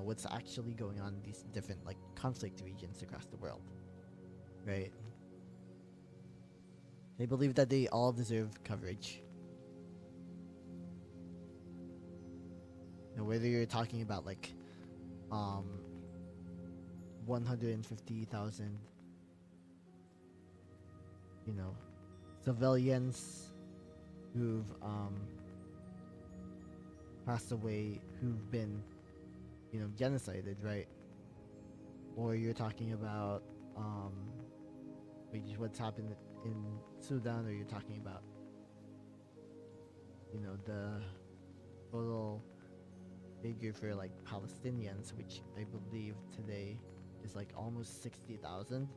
what's actually going on in these different like conflict regions across the world, right? I believe that they all deserve coverage. Whether you're talking about like um 150,000 you know civilians who've passed away, who've been genocided, right? Or you're talking about um what's happened in Sudan, or you're talking about the total figure for like Palestinians, which I believe today is like almost 60,000,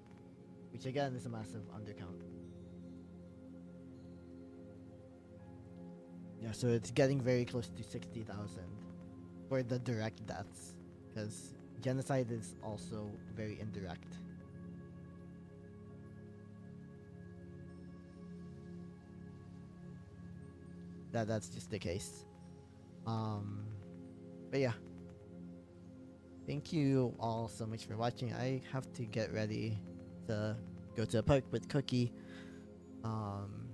which again is a massive undercount. Yeah, so it's getting very close to 60,000 for the direct deaths, because genocide is also very indirect. That's just the case. Um, but yeah, thank you all so much for watching. I have to get ready to go to the park with Cookie. Um,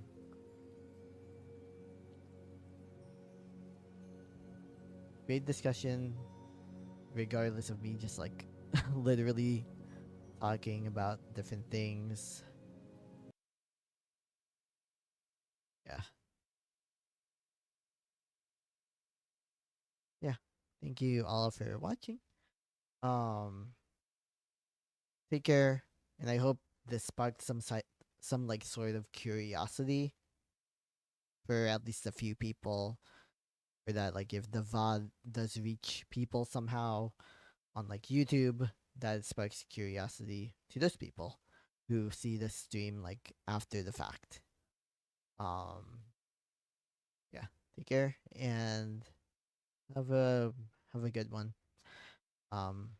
Great discussion, regardless of me just like literally talking about different things. Yeah, yeah. Thank you all for watching. Um, Take care, and I hope this sparked some like sort of curiosity for at least a few people, or that like if the VOD does reach people somehow on like YouTube, that sparks curiosity to those people who see the stream like after the fact. Um, yeah. Take care and have a have a good one. Um,